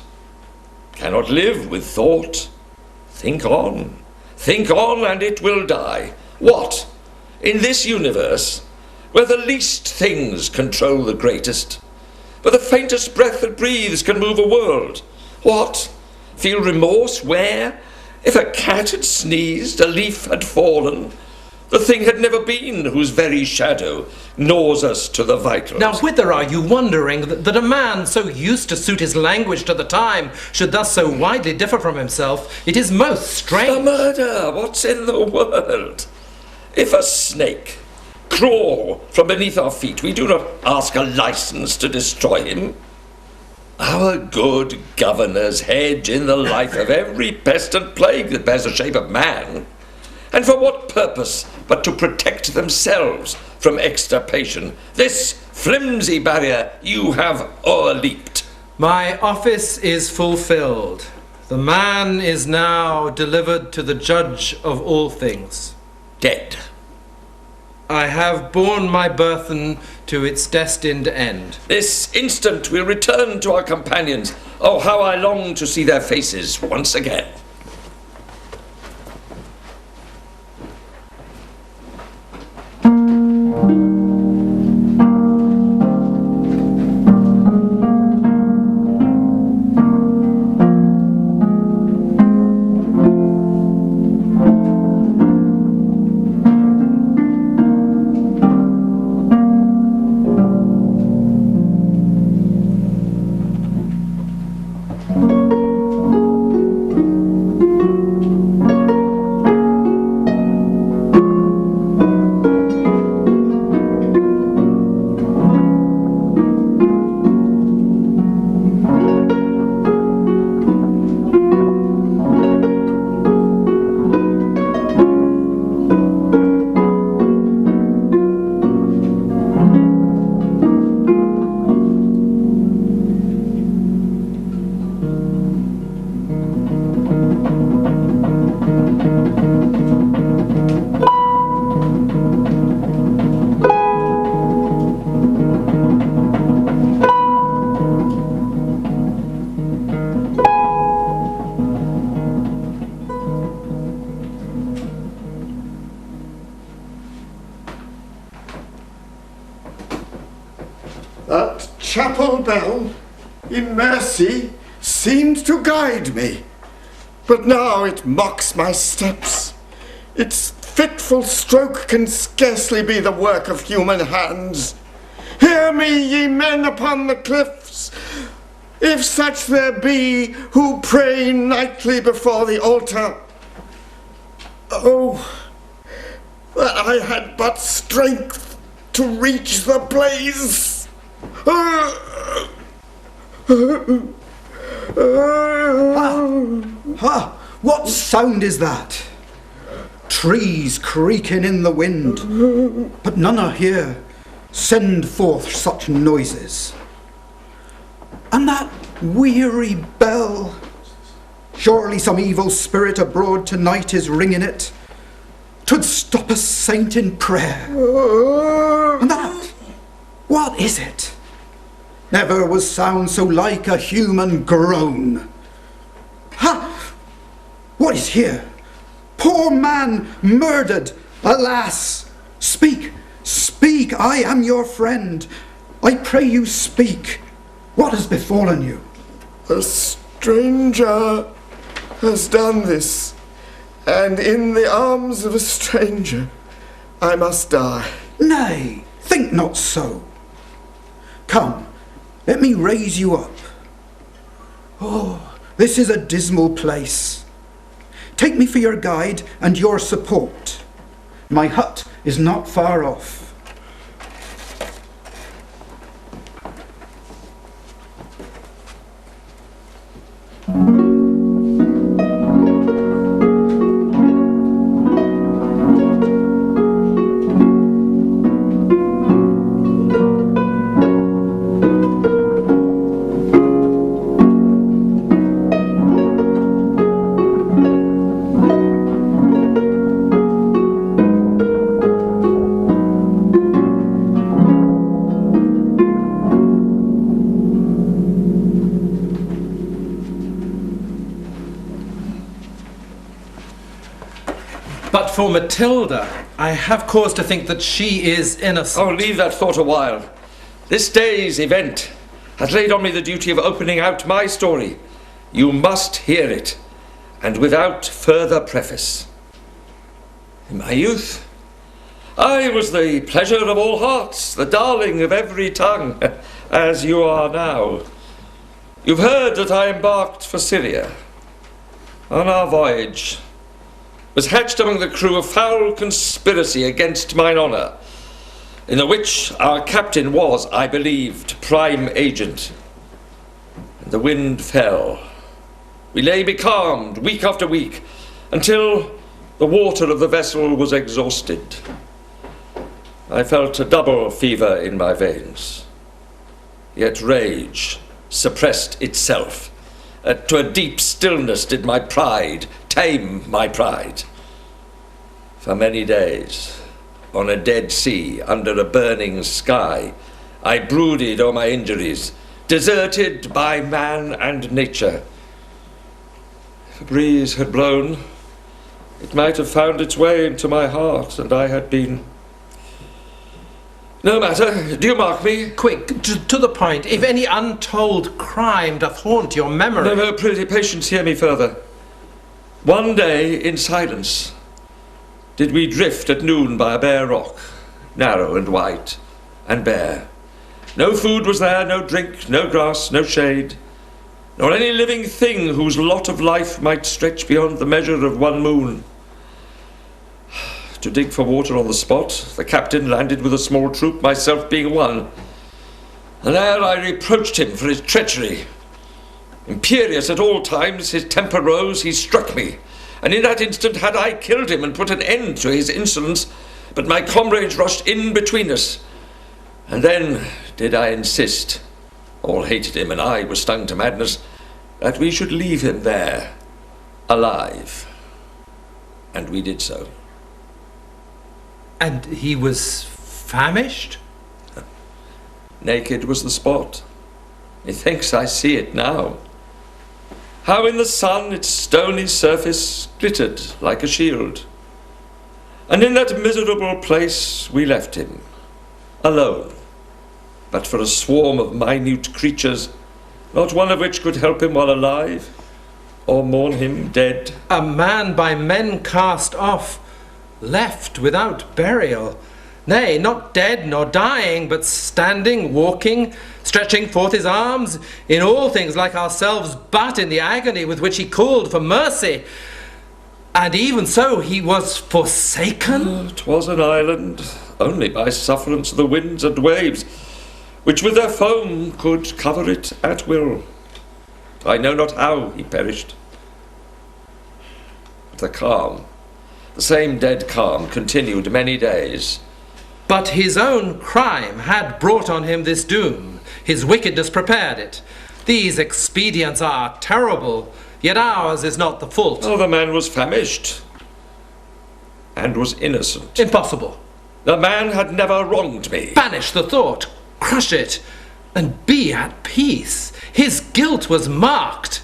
S3: cannot live with thought. Think on, and it will die. What? In this universe, where the least things control the greatest, where the faintest breath that breathes can move a world. What? Feel remorse where? If a cat had sneezed, a leaf had fallen, the thing had never been whose very shadow gnaws us to the vitals.
S4: Now whither are you wandering, that a man so used to suit his language to the time should thus so widely differ from himself? It is most strange.
S3: A murder! What's in the world? If a snake crawl from beneath our feet, we do not ask a license to destroy him. Our good governors hedge in the life of every pest and plague that bears the shape of man. And for what purpose but to protect themselves from extirpation? This flimsy barrier you have o'erleaped.
S4: My office is fulfilled. The man is now delivered to the judge of all things.
S3: Dead.
S4: I have borne my burthen to its destined end.
S3: This instant we'll return to our companions. Oh, how I long to see their faces once again.
S6: That chapel bell in mercy, seemed to guide me, but now it mocks my steps. Its fitful stroke can scarcely be the work of human hands. Hear me, ye men upon the cliffs, if such there be who pray nightly before the altar. Oh, that I had but strength to reach the blaze.
S7: What sound is that? Trees creaking in the wind, but none are here. Send forth such noises. And that weary bell. Surely some evil spirit abroad tonight is ringing it. 'Twould stop a saint in prayer. And that, what is it? Never was sound so like a human groan. Ha! What is here? Poor man murdered, alas! Speak, speak, I am your friend. I pray you speak. What has befallen you?
S6: A stranger has done this, and in the arms of a stranger I must die.
S7: Nay, think not so. Come, let me raise you up. Oh, this is a dismal place. Take me for your guide and your support. My hut is not far off.
S4: But for Matilda, I have cause to think that she is innocent.
S3: Oh, leave that thought a while. This day's event has laid on me the duty of opening out my story. You must hear it, and without further preface. In my youth, I was the pleasure of all hearts, the darling of every tongue, as you are now. You've heard that I embarked for Syria. On our voyage, was hatched among the crew a foul conspiracy against mine honour, in the which our captain was, I believed, prime agent. And the wind fell. We lay becalmed week after week, until the water of the vessel was exhausted. I felt a double fever in my veins, yet rage suppressed itself. To a deep stillness did my pride tame my pride. For many days, on a dead sea, under a burning sky, I brooded o'er my injuries, deserted by man and nature. If a breeze had blown, it might have found its way into my heart, and I had been... No matter, do you mark me?
S4: Quick, to the point. If any untold crime doth haunt your memory...
S3: No, prithee, patience, hear me further. One day, in silence, did we drift at noon by a bare rock, narrow and white and bare. No food was there, no drink, no grass, no shade, nor any living thing whose lot of life might stretch beyond the measure of one moon. To dig for water on the spot, the captain landed with a small troop, myself being one. And ere I reproached him for his treachery, imperious at all times, his temper rose, he struck me. And in that instant had I killed him and put an end to his insolence, but my comrades rushed in between us. And then did I insist, all hated him and I was stung to madness, that we should leave him there, alive. And we did so.
S4: And he was famished?
S3: Naked was the spot. Methinks I see it now. How in the sun its stony surface glittered like a shield. And in that miserable place we left him, alone, but for a swarm of minute creatures not one of which could help him while alive, or mourn him dead.
S4: A man by men cast off, left without burial. Nay, not dead nor dying, but standing, walking, stretching forth his arms, in all things like ourselves, but in the agony with which he called for mercy. And even so he was forsaken.
S3: 'Twas an island, only by sufferance of the winds and waves, which with their foam could cover it at will. I know not how he perished. But the calm, the same dead calm, continued many days.
S4: But his own crime had brought on him this doom. His wickedness prepared it. These expedients are terrible, yet ours is not the fault.
S3: Oh, the man was famished, and was innocent.
S4: Impossible.
S3: The man had never wronged me.
S4: Banish the thought, crush it, and be at peace. His guilt was marked.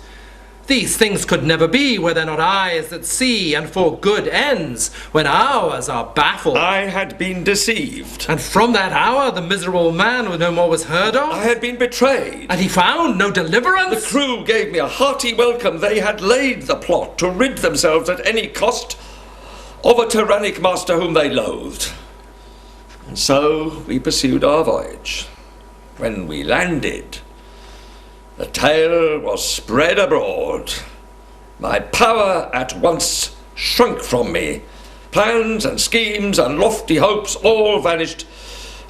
S4: These things could never be were there not eyes that see, and for good ends, when ours are baffled.
S3: I had been deceived.
S4: And from that hour the miserable man no more was heard of?
S3: I had been betrayed.
S4: And he found no deliverance?
S3: The crew gave me a hearty welcome. They had laid the plot to rid themselves at any cost of a tyrannic master whom they loathed. And so we pursued our voyage. When we landed, the tale was spread abroad. My power at once shrunk from me. Plans and schemes and lofty hopes all vanished.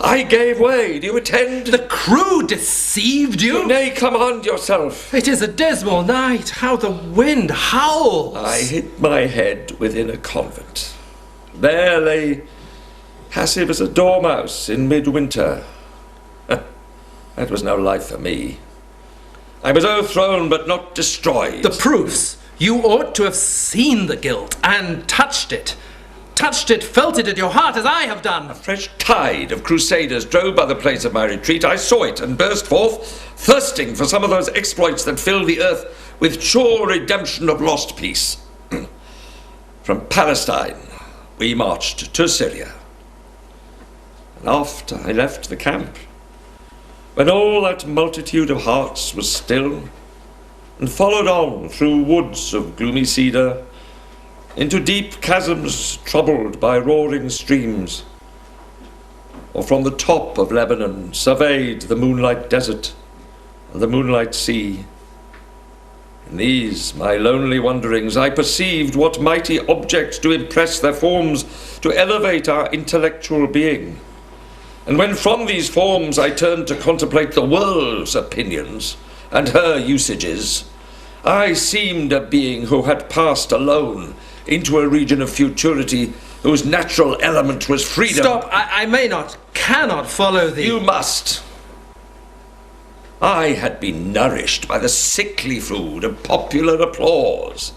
S3: I gave way. Do you attend?
S4: The crew deceived you?
S3: Nay, command yourself.
S4: It is a dismal night. How the wind howls.
S3: I hid my head within a convent. There lay passive as a dormouse in midwinter. That was no life for me. I was overthrown but not destroyed.
S4: The proofs. You ought to have seen the guilt and touched it. Touched it, felt it at your heart as I have done.
S3: A fresh tide of crusaders drove by the place of my retreat. I saw it and burst forth, thirsting for some of those exploits that fill the earth with sure redemption of lost peace. From Palestine, we marched to Syria. And after I left the camp, when all that multitude of hearts was still, and followed on through woods of gloomy cedar, into deep chasms troubled by roaring streams, or from the top of Lebanon surveyed the moonlight desert and the moonlight sea. In these my lonely wanderings I perceived what mighty objects do impress their forms to elevate our intellectual being. And when from these forms I turned to contemplate the world's opinions and her usages, I seemed a being who had passed alone into a region of futurity whose natural element was freedom.
S4: Stop! I may not, cannot follow thee.
S3: You must. I had been nourished by the sickly food of popular applause.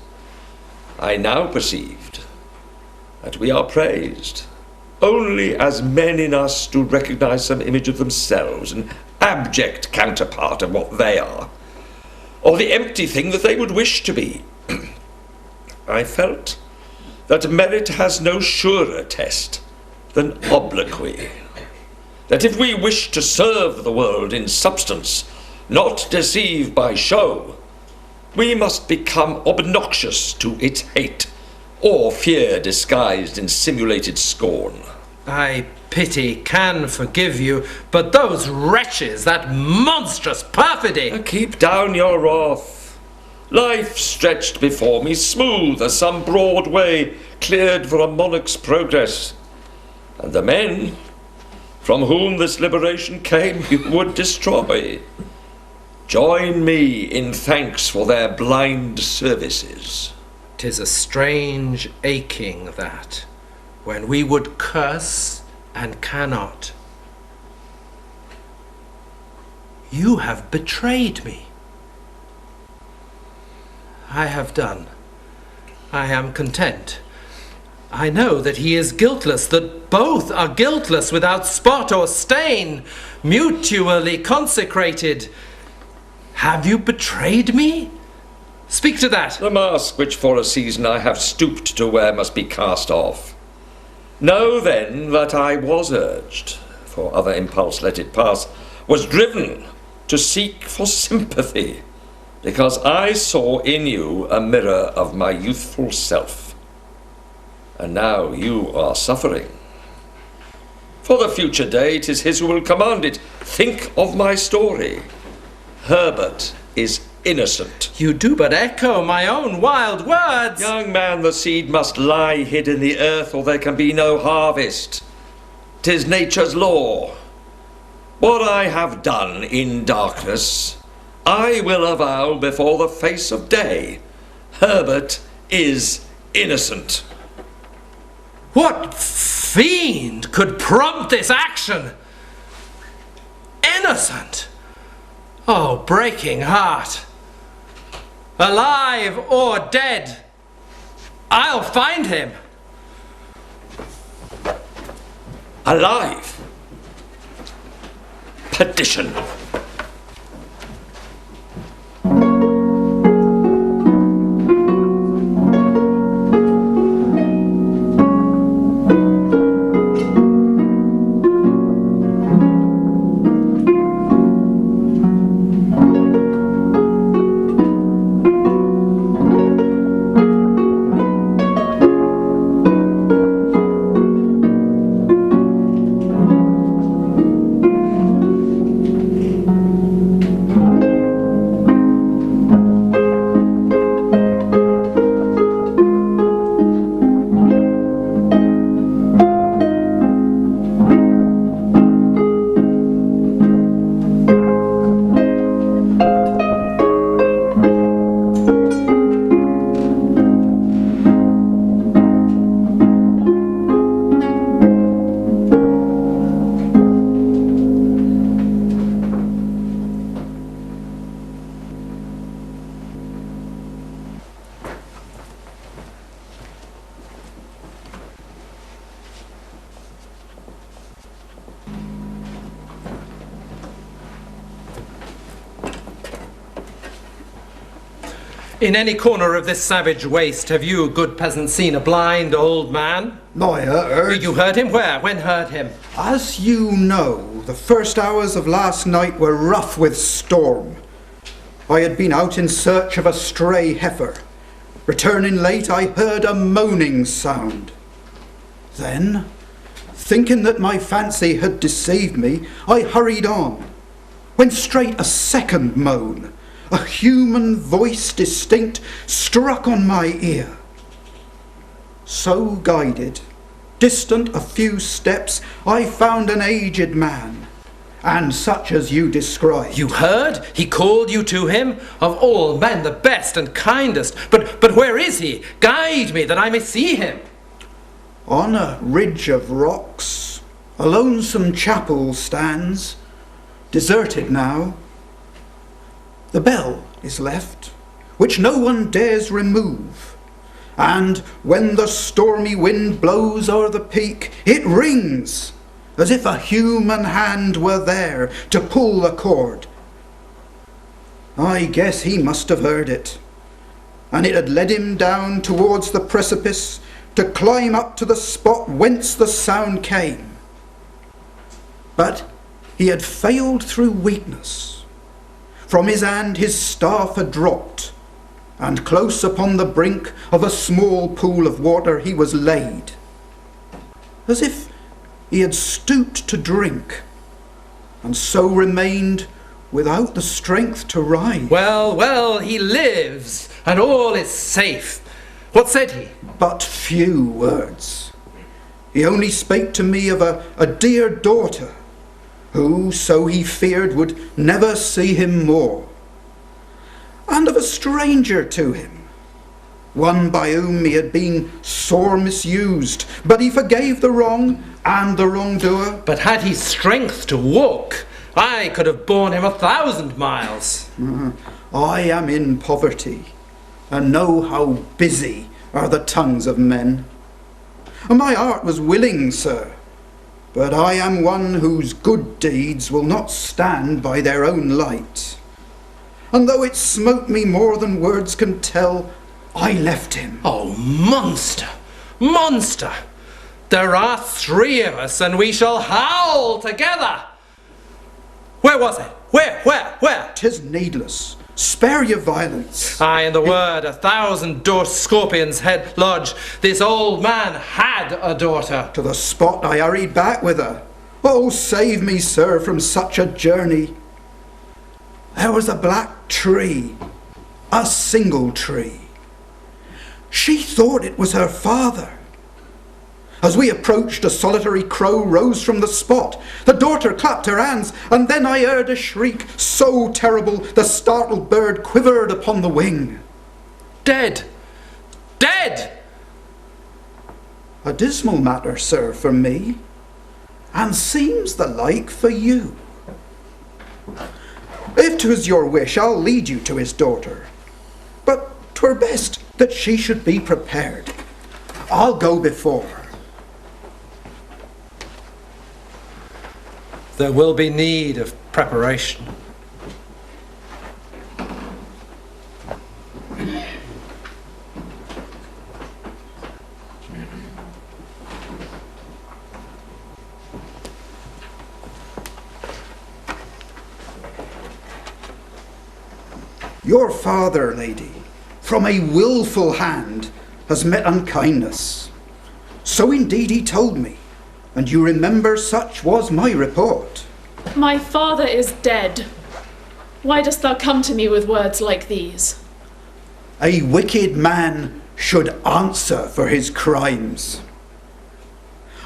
S3: I now perceived that we are praised only as men in us do recognize some image of themselves, an abject counterpart of what they are, or the empty thing that they would wish to be. I felt that merit has no surer test than obloquy. That if we wish to serve the world in substance, not deceive by show, we must become obnoxious to its hate, or fear disguised in simulated scorn.
S4: I pity, can forgive you, but those wretches, that monstrous perfidy!
S3: Keep down your wrath. Life stretched before me smooth as some broad way cleared for a monarch's progress. And the men from whom this liberation came you would destroy. Join me in thanks for their blind services.
S4: 'Tis a strange aching that, when we would curse and cannot. You have betrayed me. I have done. I am content. I know that he is guiltless, that both are guiltless without spot or stain, mutually consecrated. Have you betrayed me? Speak to that.
S3: The mask which for a season I have stooped to wear must be cast off. Know then that I was urged, for other impulse let it pass, was driven, to seek for sympathy, because I saw in you a mirror of my youthful self. And now you are suffering. For the future day, 'tis his who will command it. Think of my story. Herbert is innocent.
S4: You do but echo my own wild words.
S3: Young man, the seed must lie hid in the earth, or there can be no harvest. 'Tis nature's law. What I have done in darkness, I will avow before the face of day. Herbert is innocent.
S4: What fiend could prompt this action? Innocent! Oh, breaking heart! Alive or dead, I'll find him.
S3: Alive? Perdition!
S4: In any corner of this savage waste have you, good peasant, seen a blind old man?
S7: I heard.
S4: You heard him? Where? When heard him?
S7: As you know, the first hours of last night were rough with storm. I had been out in search of a stray heifer. Returning late, I heard a moaning sound. Then, thinking that my fancy had deceived me, I hurried on, when straight a second moan, a human voice distinct, struck on my ear. So guided, distant a few steps, I found an aged man, and such as you describe.
S4: You heard? He called you to him? Of all men the best and kindest. But where is he? Guide me that I may see him.
S7: On a ridge of rocks, a lonesome chapel stands, deserted now. The bell is left, which no one dares remove, and when the stormy wind blows o'er the peak, it rings as if a human hand were there to pull the cord. I guess he must have heard it, and it had led him down towards the precipice to climb up to the spot whence the sound came. But he had failed through weakness. From his hand his staff had dropped, and close upon the brink of a small pool of water he was laid, as if he had stooped to drink, and so remained without the strength to rise.
S4: Well, well, he lives, and all is safe. What said he?
S7: But few words. He only spake to me of a dear daughter, who, so he feared, would never see him more, and of a stranger to him, one by whom he had been sore misused, but he forgave the wrong and the wrongdoer.
S4: But had he strength to walk, I could have borne him 1,000 miles.
S7: I am in poverty, and know how busy are the tongues of men. My heart was willing, sir, but I am one whose good deeds will not stand by their own light. And though it smote me more than words can tell, I left him.
S4: Oh, monster! Monster! There are 3 of us, and we shall howl together! Where was it? Where?
S7: 'Tis needless. Spare your violence.
S4: Aye, in the word, 1,000 dwarfed scorpions head lodge. This old man had a daughter.
S7: To the spot I hurried back with her. Oh, save me, sir, from such a journey. There was a black tree, a single tree. She thought it was her father. As we approached, a solitary crow rose from the spot. The daughter clapped her hands, and then I heard a shriek so terrible the startled bird quivered upon the wing.
S4: Dead! Dead!
S7: A dismal matter, sir, for me, and seems the like for you. If 'tis your wish, I'll lead you to his daughter. But 'twere best that she should be prepared. I'll go before.
S4: There will be need of preparation.
S7: Your father, lady, from a wilful hand, has met unkindness. So indeed he told me, and you remember such was my report.
S5: My father is dead. Why dost thou come to me with words like these?
S7: A wicked man should answer for his crimes.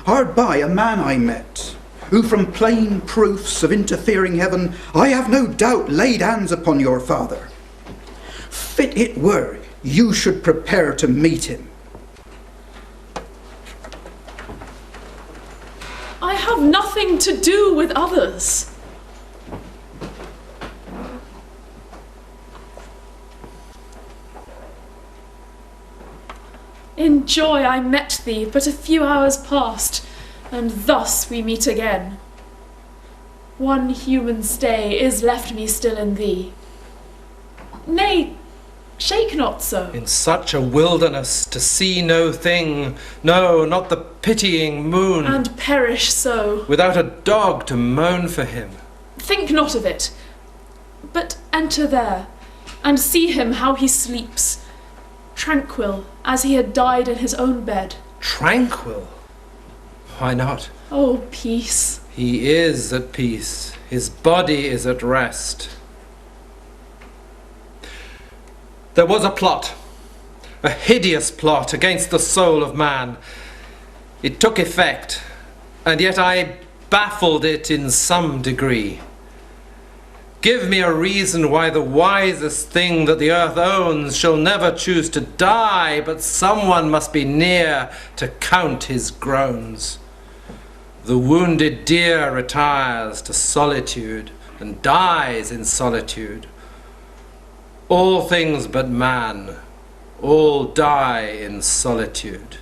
S7: Hard by, a man I met, who from plain proofs of interfering heaven, I have no doubt laid hands upon your father. Fit it were you should prepare to meet him.
S5: I have nothing to do with others. In joy I met thee but a few hours past, and thus we meet again. One human stay is left me still in thee. Nay, shake not so.
S4: In such a wilderness to see no thing, no, not the pitying moon,
S5: And perish so.
S4: without a dog to moan for him.
S5: Think not of it, but enter there, and see him how he sleeps, tranquil as he had died in his own bed.
S4: Tranquil? Why not?
S5: Oh, peace.
S4: He is at peace. His body is at rest. There was a plot, a hideous plot against the soul of man. It took effect, and yet I baffled it in some degree. Give me a reason why the wisest thing that the earth owns shall never choose to die, but someone must be near to count his groans. The wounded deer retires to solitude and dies in solitude. All things but man, all die in solitude.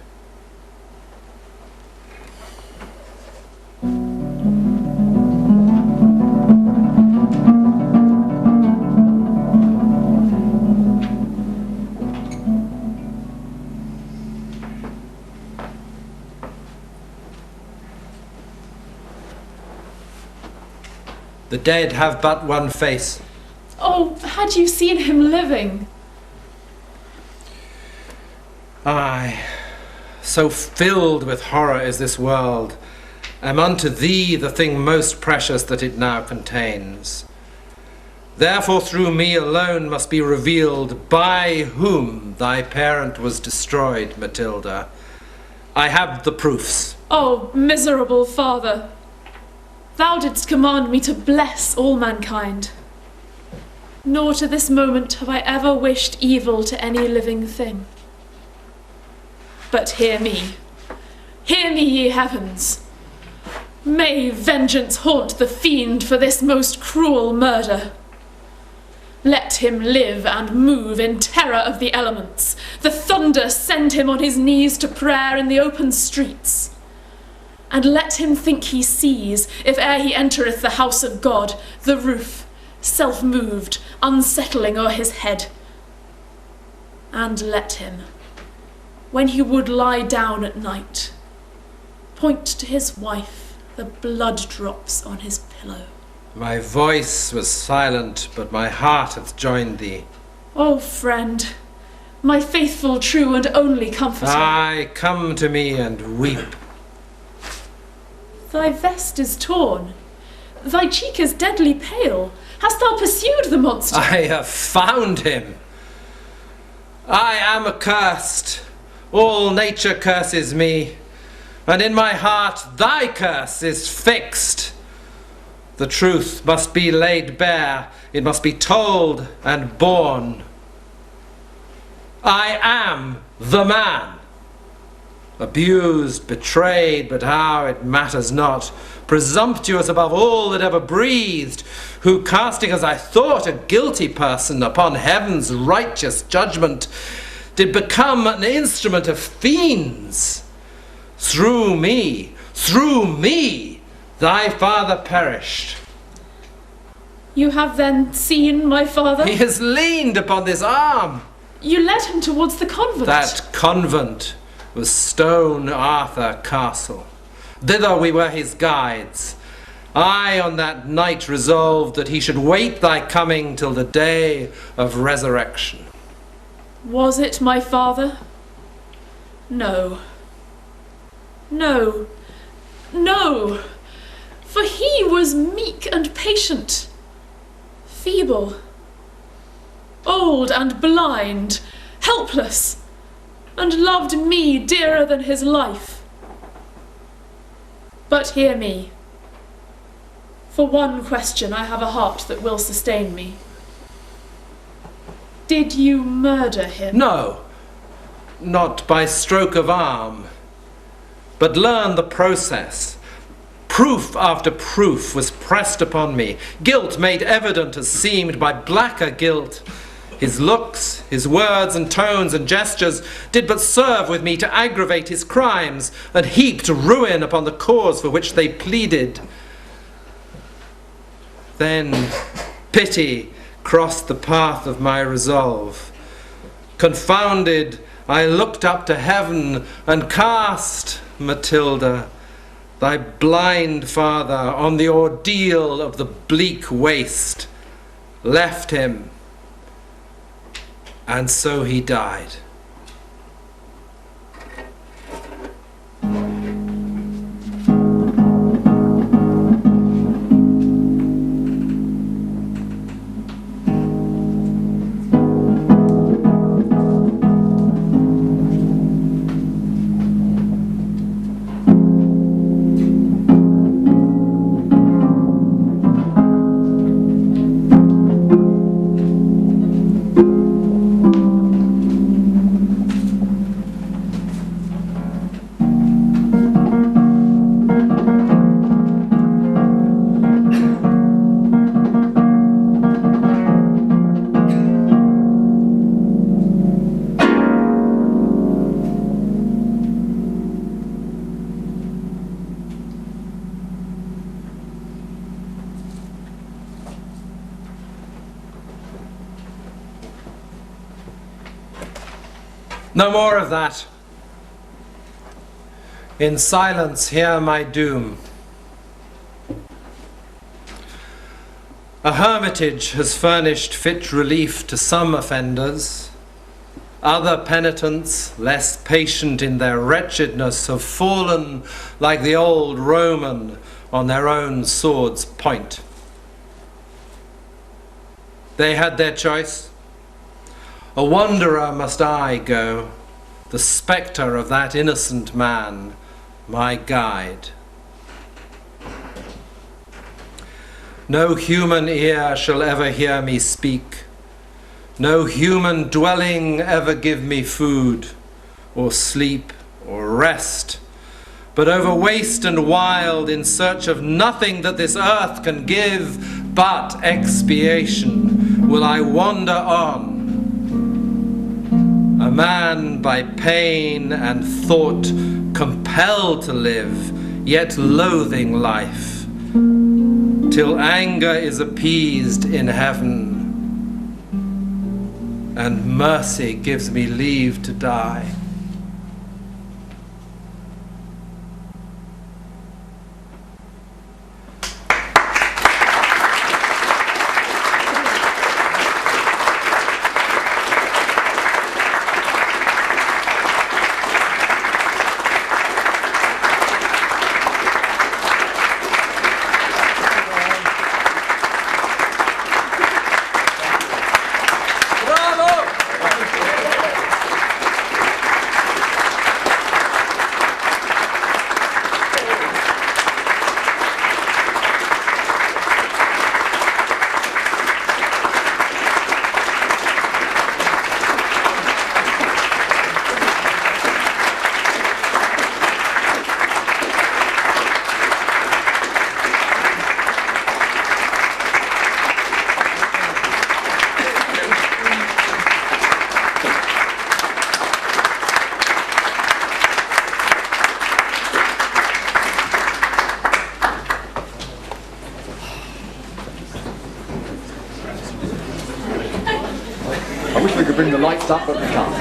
S4: The dead have but one face.
S5: Oh, had you seen him living?
S4: Aye, so filled with horror is this world, am unto thee the thing most precious that it now contains. Therefore through me alone must be revealed by whom thy parent was destroyed, Matilda. I have the proofs.
S5: Oh, miserable father! Thou didst command me to bless all mankind. Nor to this moment have I ever wished evil to any living thing. But hear me, ye heavens! May vengeance haunt the fiend for this most cruel murder. Let him live and move in terror of the elements. The thunder send him on his knees to prayer in the open streets. And let him think he sees, if e'er he entereth the house of God, the roof, self-moved, unsettling o'er his head. And let him, when he would lie down at night, point to his wife the blood drops on his pillow.
S4: My voice was silent, but my heart hath joined thee.
S5: O friend, my faithful, true, and only comforter.
S4: Aye, come to me and weep.
S5: Thy vest is torn. Thy cheek is deadly pale. Hast thou pursued the monster?
S4: I have found him. I am accursed. All nature curses me, and in my heart thy curse is fixed. The truth must be laid bare. It must be told and borne. I am the man. Abused, betrayed, but how it matters not. Presumptuous above all that ever breathed, who, casting as I thought a guilty person upon heaven's righteous judgment, did become an instrument of fiends. Through me, thy father perished.
S5: You have then seen my father?
S4: He has leaned upon this arm.
S5: You led him towards the convent.
S4: That convent was Stone Arthur Castle. Thither we were his guides. I on that night resolved that he should wait thy coming till the day of resurrection.
S5: Was it my father? No. No. No. For he was meek and patient, feeble, old and blind, helpless, and loved me dearer than his life. But hear me. For one question I have a heart that will sustain me. Did you murder him?
S4: No, not by stroke of arm, but learn the process. Proof after proof was pressed upon me, guilt made evident as seemed by blacker guilt. His looks, his words and tones and gestures did but serve with me to aggravate his crimes, and heaped ruin upon the cause for which they pleaded. Then pity crossed the path of my resolve. Confounded, I looked up to heaven and cast, Matilda, thy blind father on the ordeal of the bleak waste, left him, and so he died. No more of that. In silence hear my doom. A hermitage has furnished fit relief to some offenders. Other penitents, less patient in their wretchedness, have fallen like the old Roman on their own sword's point. They had their choice. A wanderer must I go, the spectre of that innocent man, my guide. No human ear shall ever hear me speak. No human dwelling ever give me food, or sleep, or rest. But over waste and wild, in search of nothing that this earth can give but expiation, will I wander on, a man by pain and thought compelled to live, yet loathing life, till anger is appeased in heaven, and mercy gives me leave to die.
S2: wish we could bring the lights up, but we can't.